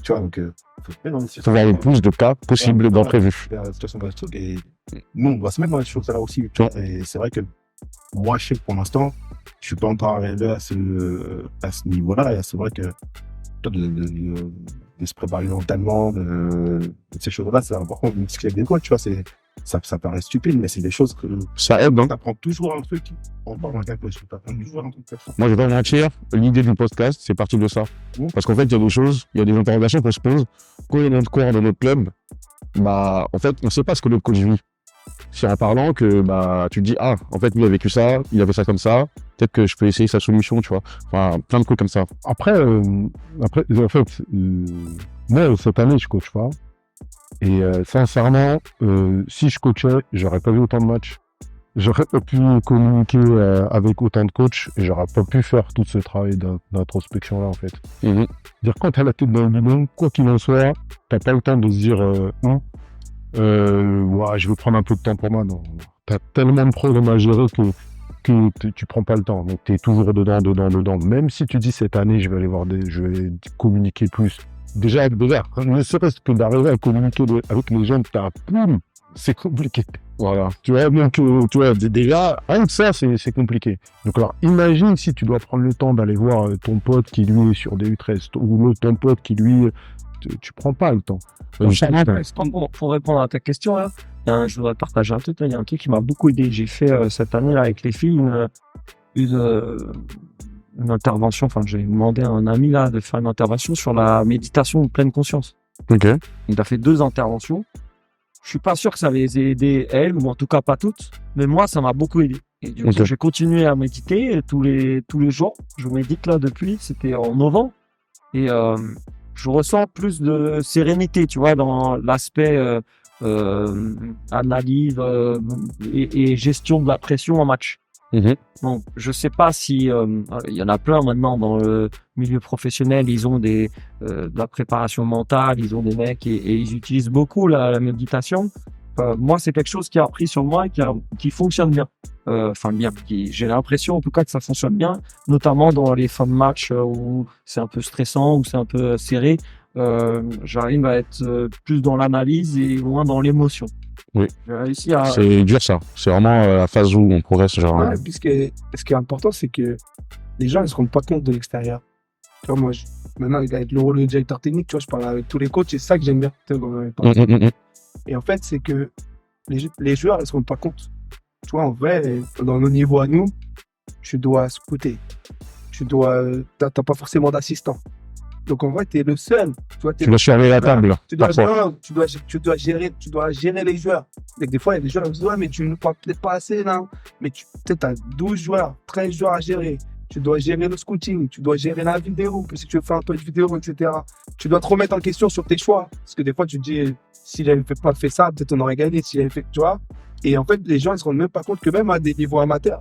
tu vois, donc, faut se mettre dans les Ça va avoir le plus de cas possibles d'imprévus. la situation dans le truc, et nous, on doit se mettre dans les choses-là aussi, tu vois. Et c'est vrai que moi, je sais que pour l'instant, je suis pas encore arrivé à ce niveau-là, et c'est vrai que de se préparer mentalement, de ces choses-là, c'est important de discuter avec des coachs, tu vois, ça paraît stupide, mais c'est des choses que Ça aide, hein. t'apprends toujours un truc en parlant avec un coach, t'apprends toujours un truc comme ça. Moi, je vais pas mentir, l'idée du podcast, c'est parti de ça. Mmh. Parce qu'en fait, il y a des choses, il y a des interrogations qu'on se pose. Quand il y a notre corps dans notre club, bah, en fait, on sait pas ce que le coach vit. C'est en parlant que, bah, tu te dis, ah, en fait, lui a vécu ça, il a fait ça comme ça, peut-être que je peux essayer sa solution, tu vois. Enfin, plein de trucs comme ça. Après, en fait, moi, cette année, je coach pas. Et sincèrement, si je coachais, j'aurais pas vu autant de matchs. J'aurais pas pu communiquer avec autant de coachs et j'aurais pas pu faire tout ce travail d'introspection là en fait. Dire quand t'as la tête dans le guidon, quoi qu'il en soit, t'as pas le temps de se dire ouais, je vais prendre un peu de temps pour moi. Non, t'as tellement de problèmes à gérer que tu prends pas le temps. Donc t'es toujours dedans. Même si tu dis cette année je vais communiquer plus. Déjà, ne serait-ce que d'arriver à communiquer avec les gens de ta plume, c'est compliqué. Voilà. Tu vois, donc, tu vois, déjà, rien que ça, c'est compliqué. Donc, alors, imagine si tu dois prendre le temps d'aller voir ton pote qui, lui, est sur des U13, ou ton pote qui, lui, tu prends pas le temps. Pour répondre à ta question, là, je voudrais partager un truc. Il y a un truc qui m'a beaucoup aidé. J'ai fait cette année là avec les filles une intervention. Enfin, j'ai demandé à un ami là de faire une intervention sur la méditation de pleine conscience. Ok. Il a fait 2 interventions. Je suis pas sûr que ça les ait aidées elles, ou en tout cas pas toutes, mais moi ça m'a beaucoup aidé. Et du coup, j'ai continué à méditer tous les jours. Je médite là depuis, c'était en novembre, et je ressens plus de sérénité, tu vois, dans l'aspect analyse et gestion de la pression en match. Donc, je sais pas si il y en a plein maintenant dans le milieu professionnel, ils ont de la préparation mentale, ils ont des mecs et ils utilisent beaucoup la méditation. Moi, c'est quelque chose qui a pris sur moi et qui fonctionne bien. J'ai l'impression en tout cas que ça fonctionne bien, notamment dans les fins de match où c'est un peu stressant, où c'est un peu serré. J'arrive à être plus dans l'analyse et moins dans l'émotion. Oui. J'ai réussi à... C'est dur ça. C'est vraiment la phase où on progresse. Genre, Ouais, puisque ce qui est important, c'est que les gens ne se rendent pas compte de l'extérieur. Tu vois, moi, maintenant, avec le rôle de directeur technique, tu vois, je parle avec tous les coachs, c'est ça que j'aime bien. Et en fait, c'est que les joueurs ne se rendent pas compte. Tu vois, en vrai, dans nos niveaux à nous, tu dois scouter. T'as pas forcément d'assistant. Donc en vrai, tu es le seul. Tu dois surveiller la table. Tu dois gérer les joueurs. Et des fois, il y a des joueurs qui disent ouais, mais tu ne parles peut-être pas assez là. Mais tu as 12 joueurs, 13 joueurs à gérer. Tu dois gérer le scouting, tu dois gérer la vidéo, parce que tu veux faire un peu de vidéo, etc. Tu dois te remettre en question sur tes choix. Parce que des fois, tu te dis, si j'avais pas fait ça, peut-être on aurait gagné. Si j'avais fait, tu vois. Et en fait, les gens ne se rendent même pas compte que même à des niveaux amateurs,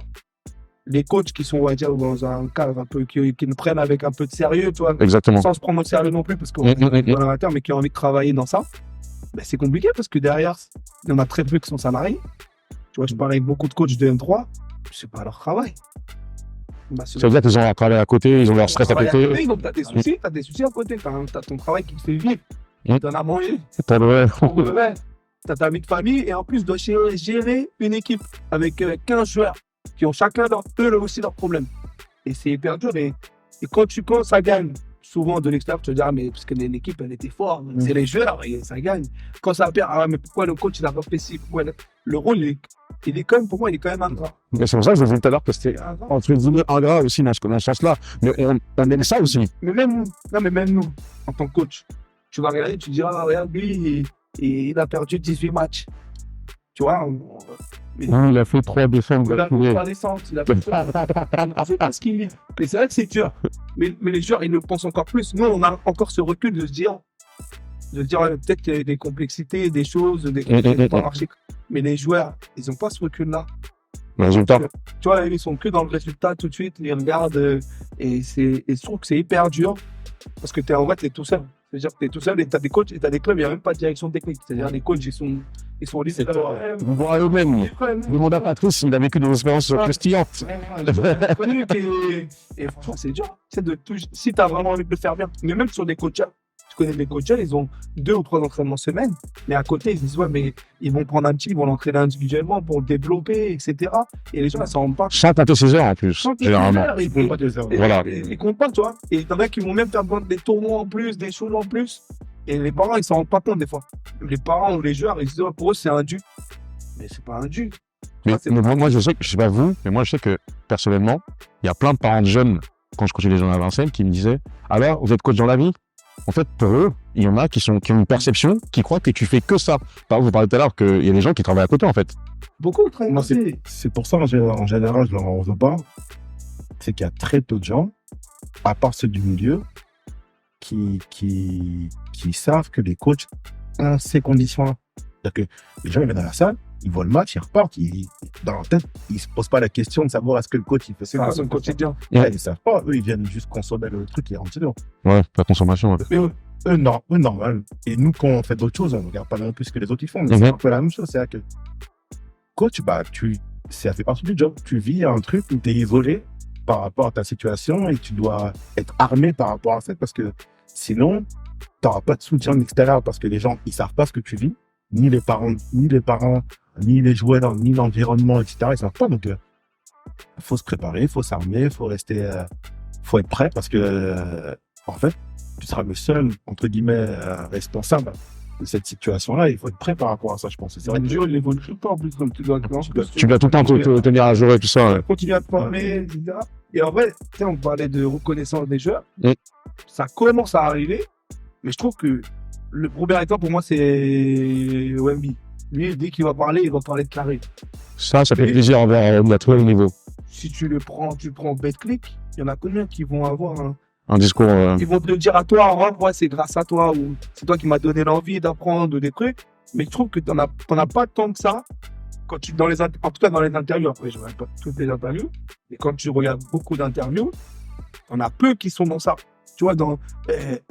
les coachs qui sont, on va dire, dans un cadre un peu, qui nous prennent avec un peu de sérieux, tu vois. Exactement. Sans se prendre au sérieux non plus, parce qu'on est dans l'amateur, mais qui ont envie de travailler dans ça. Ben, c'est compliqué parce que derrière, il y en a très peu qui sont salariés. Tu vois, je parle avec beaucoup de coachs de M3, c'est pas leur travail. Bah, ça veut dire qu'ils ont leur travail à côté, ils ont leur stress à côté. Donc, t'as des soucis à côté. T'as ton travail qui te fait vivre. Tu donnes à manger. T'as ta vie de famille et en plus, tu dois gérer une équipe avec 15 joueurs qui ont chacun eux aussi leurs problèmes. Et c'est hyper dur. Et quand tu commences à gagner, souvent de l'extérieur, tu te dis, ah, mais parce que l'équipe, elle était forte, c'est les joueurs et ça gagne. Quand ça perd, ah, mais pourquoi le coach, il a pas fait ci, pourquoi le rôle, il est quand même, pour moi, il est quand même ingrat. Mais c'est pour ça que je vous ai dit tout à l'heure que c'était entre guillemets ingrat aussi dans ce sens-là. Mais on aime ça aussi. Mais même nous, non, mais même nous, en tant que coach, tu vas regarder, tu te dis, ah, regarde, lui, il a perdu 18 matchs. Tu vois, Il a fait 3 décembre. il a fait la descente, il a fait parce qu'il est. Mais c'est vrai que c'est dur. Mais les joueurs, ils le pensent encore plus. Nous, on a encore ce recul de se dire peut-être qu'il y a des complexités, des choses, des choses qui n'ont pas marché. Mais les joueurs, ils n'ont pas ce recul-là. Résultat. Tu vois, ils sont que dans le résultat tout de suite, ils regardent. Et je trouve que c'est hyper dur parce que en vrai, tu es tout seul. C'est-à-dire que tu es tout seul et tu as des coachs et tu as des clubs, il n'y a même pas de direction technique. C'est-à-dire les coachs, ils sont listés. Vous voyez eux-mêmes. Demandez à Patrice s'il a vécu des expériences croustillantes. Et franchement, c'est dur. Si tu as vraiment envie de le faire bien, mais même sur des coachs, je connais des coachs, ils ont 2 ou 3 entraînements semaine, mais à côté, ils disent, ouais, mais ils vont prendre un petit, ils vont l'entraîner individuellement pour le développer, etc. Et les gens, ils s'en rendent pas. Sans tâter ses heures en plus, généralement. Ils comptent pas des heures. Voilà. Ils comptent pas, tu vois. Et il y en a qui vont même faire des tournois en plus, des choses en plus. Et les parents, ils s'en rendent pas compte des fois. Les parents ou les joueurs, ils se disent, ouais, pour eux, c'est un dû. Mais c'est pas un dû. Mais moi, je sais que, je sais pas vous, mais moi, je sais que, personnellement, il y a plein de parents de jeunes, quand je coachais les gens à Vincennes, qui me disaient, alors, vous êtes coach dans la vie? En fait, pour eux, il y en a qui ont une perception, qui croient que tu fais que ça. Par exemple, vous parlez tout à l'heure qu'il y a des gens qui travaillent à côté, en fait. Beaucoup travaillent Moi, à côté. c'est pour ça, en général, je leur en veux pas. C'est qu'il y a très peu de gens, à part ceux du milieu, qui savent que les coachs ont ces conditions-là. C'est-à-dire que les gens, ils viennent à la salle, ils voient le match, ils repartent, dans leur tête, ils se posent pas la question de savoir est-ce que le coach, il fait C'est ça. pas son quotidien. Ouais, ils savent pas. Eux, ils viennent juste consommer le truc et rentrer dedans. Ouais, la consommation, ouais. Mais eux, normal. Et nous, quand on fait d'autres choses, on ne regarde pas non plus ce que les autres ils font. Mais Mhm. c'est un peu la même chose. C'est-à-dire que coach, ça fait partie du job. Tu vis un truc où tu es isolé par rapport à ta situation et tu dois être armé par rapport à ça parce que sinon, tu n'auras pas de soutien extérieur parce que les gens, ils savent pas ce que tu vis. Ni les parents, ni les joueurs, ni l'environnement, etc. Ils savent pas. Donc, il faut se préparer, il faut s'armer, il faut rester, faut être prêt parce que, en fait, tu seras le seul, entre guillemets, responsable de cette situation-là. Il faut être prêt par rapport à ça, je pense. C'est vrai Le que jeu, il évolue tout le temps en plus, comme tu dois. Tu dois tout le temps te tenir à jour et tout ça, ouais. Continuer à te former, etc. Et en vrai, tu sais, on parlait de reconnaissance des joueurs. Mm. Ça commence à arriver, mais je trouve que le premier exemple pour moi, c'est Wemby. Lui, dès qu'il va parler, il va parler de carré. Ça fait plaisir envers à tous les niveaux. Si tu prends BetClick, il y en a combien qui vont avoir Un discours. Ils vont te le dire à toi, ouais, c'est grâce à toi, ou c'est toi qui m'as donné l'envie d'apprendre des trucs. Mais je trouve que t'en as pas tant que ça. Quand en tout cas dans les interviews, après je regarde pas toutes les interviews, mais quand tu regardes beaucoup d'interviews, t'en as peu qui sont dans ça. Tu vois,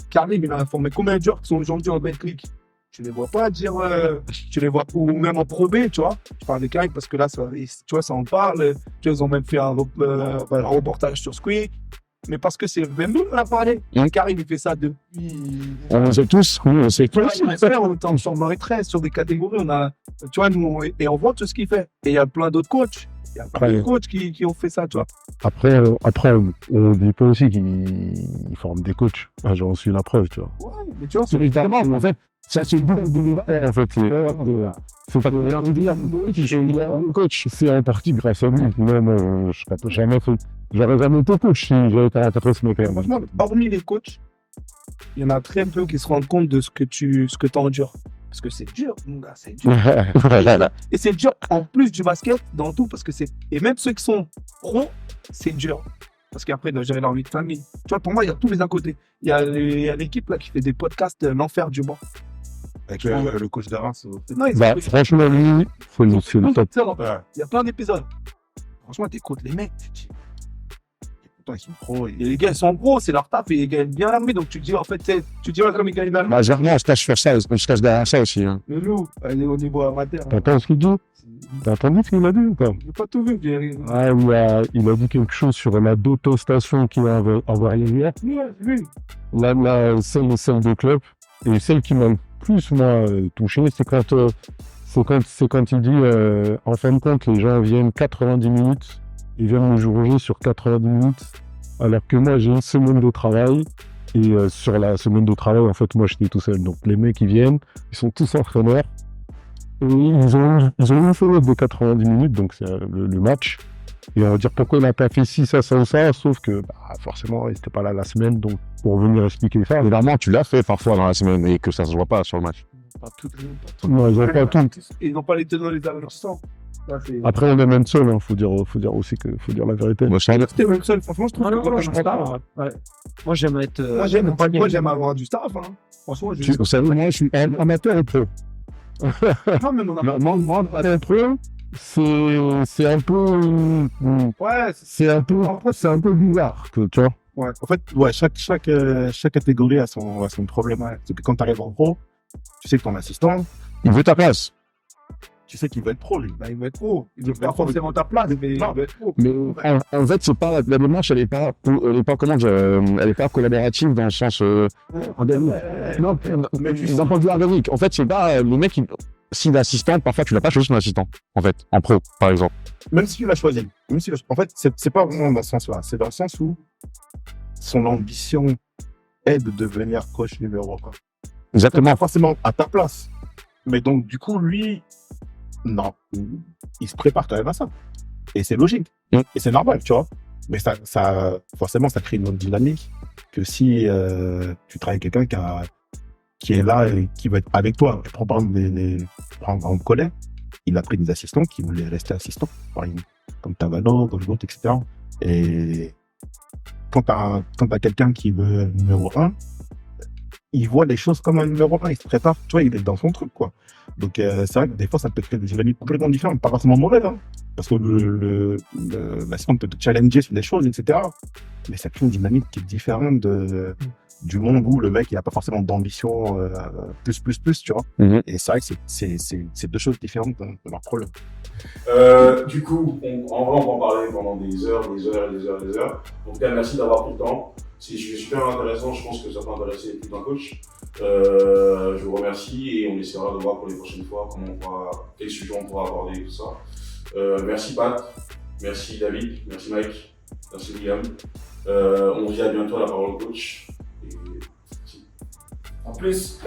Karim, il a informé combien de joueurs qui sont aujourd'hui en BetClick. Tu les vois pas dire, tu les vois, ou même en Pro B, tu vois. Je parle de Karim parce que là, tu vois, ça en parle. Tu vois, ils ont même fait un reportage sur Squeak. Mais parce que c'est même nous, on a parlé. Karim, il fait ça depuis. On sait tous, oui, on sait tous. On est en chambre 13 sur des catégories. Tu vois, nous, et on voit tout ce qu'il fait. Et il y a plein d'autres coachs. Il y a plein de coachs qui ont fait ça, tu vois. Après, on dit pas aussi qu'ils forment des coachs. Ah, j'en suis la preuve, tu vois. Ouais, mais tu vois, C'est évidemment, en fait, ça c'est bon en fait. Faut pas leur dire que j'ai un coach. C'est en partie grâce à lui. Même, j'aurais jamais été coach si j'avais été à ce mec-là. franchement, hormis les coachs, il y en a très peu qui se rendent compte de ce que t'endures. Parce que c'est dur, mon gars, c'est dur. Et c'est dur en plus du basket, dans tout, parce que et même ceux qui sont pros, c'est dur. Parce qu'après, ils doivent gérer leur vie de famille. Tu vois, pour moi, il y a tous les à côté. Il y a l'équipe là qui fait des podcasts, l'enfer du banc. avec le coach d'Arras. Non, Franchement, lui, faut le top. il y a plein d'épisodes. Franchement, t'écoutes les mecs, tu te dis, Pourtant, ils sont pros. et les gars, ils sont pros, c'est leur taf et ils gagnent bien l'armée. Donc tu te dis, en fait, tu te dis, ouais, comme ils gagnent l'armée. Bah, généralement, je cache derrière ça aussi. Hein. Mais nous, elle est au niveau amateur. T'entends ce qu'il dit? T'as entendu ce qu'il a dit ou pas? J'ai pas tout vu, Jerry. Ah, il a dit quelque chose sur la d'autostation qu'il a envoyée hier. Ouais, lui. Celle de club. Et celle qui m'a le plus, moi, touché, c'est quand il dit, en fin de compte, les gens viennent 90 minutes, ils viennent me jour J sur 90 minutes, alors que moi, j'ai une semaine de travail, Et sur la semaine de travail, en fait, moi, j'étais tout seul. Donc, les mecs, ils viennent, ils sont tous entraîneurs. Et ils ont une fenêtre de 90 minutes, donc c'est le match. Et on va dire pourquoi il n'a pas fait ci, ça, sauf que forcément, il n'était pas là la semaine, donc pour venir expliquer ça. Évidemment, tu l'as fait parfois dans la semaine et que ça se voit pas sur le match. Pas tout. Non, ils n'ont pas tout. Ils n'ont pas les tenants les aboutissants. Là, c'est- Après, on est même seul, hein. Faut dire aussi faut dire la vérité. Moi, C'était même seul. Franchement, je trouve Ah non, que non, quand je t'as un pense staff, pas. Ouais. Moi, j'aime être. moi, j'aime avoir du staff. Hein. Franchement, vous savez, moi, je suis Amateur et pro. Non, mais on a... Moi, amateur et pro, c'est un peu, Ouais, c'est un peu bizarre, tu vois. Ouais. En fait, ouais, chaque catégorie a son problème. Ouais. C'est que quand tu arrives en pro, tu sais que ton assistant, il veut ta place. tu sais qu'il veut être pro, lui. bah, il va être pro. Il veut pas forcément ta place, mais il Non. va être pro. Mais en fait, c'est pas, la démarche, elle est pas collaborative dans le sens, non, Mais tu d'un point de vue organique. En fait, c'est pas, le mec, s'il est assistant, parfois, tu l'as pas choisi son assistant. En fait, en pro, par exemple. Même si tu l'as choisi. En fait, c'est pas vraiment dans ce sens-là. C'est dans le sens où son ambition est de devenir coach numéro 1. Exactement. Pas forcément à ta place. Mais donc, du coup, lui, non, il se prépare quand même à ça. Et c'est logique. Mm. Et c'est normal, tu vois. Mais forcément, ça crée une autre dynamique que si tu travailles avec quelqu'un qui est là et qui va être avec toi. Tu prends par exemple prends un collègue, il a pris des assistants qui voulaient rester assistants, par exemple, comme Tavano, comme l'autre, etc. Et quand t'as quelqu'un qui veut numéro 1, il voit les choses comme un numéro 1, il se prépare, tu vois, il est dans son truc, quoi. Donc, c'est vrai que des fois, ça peut créer des dynamiques complètement différentes, pas forcément mauvaises, hein, parce que l'assistant peut te challenger sur des choses, etc. Mais ça crée une dynamique qui est différente du monde où le mec, il n'a pas forcément d'ambition plus, tu vois. Mhm. Et c'est vrai que c'est deux choses différentes dans leur problème. Du coup, en vrai, on va en parler pendant des heures. En tout cas, merci d'avoir pris le temps. C'est un sujet super intéressant. Je pense que ça peut intéresser tout un coach. Je vous remercie et on essaiera de voir pour les prochaines fois quel sujet on pourra aborder et tout ça. Merci Pat, merci David, merci Mike, merci William. On se dit à bientôt à la parole coach. Et... En plus,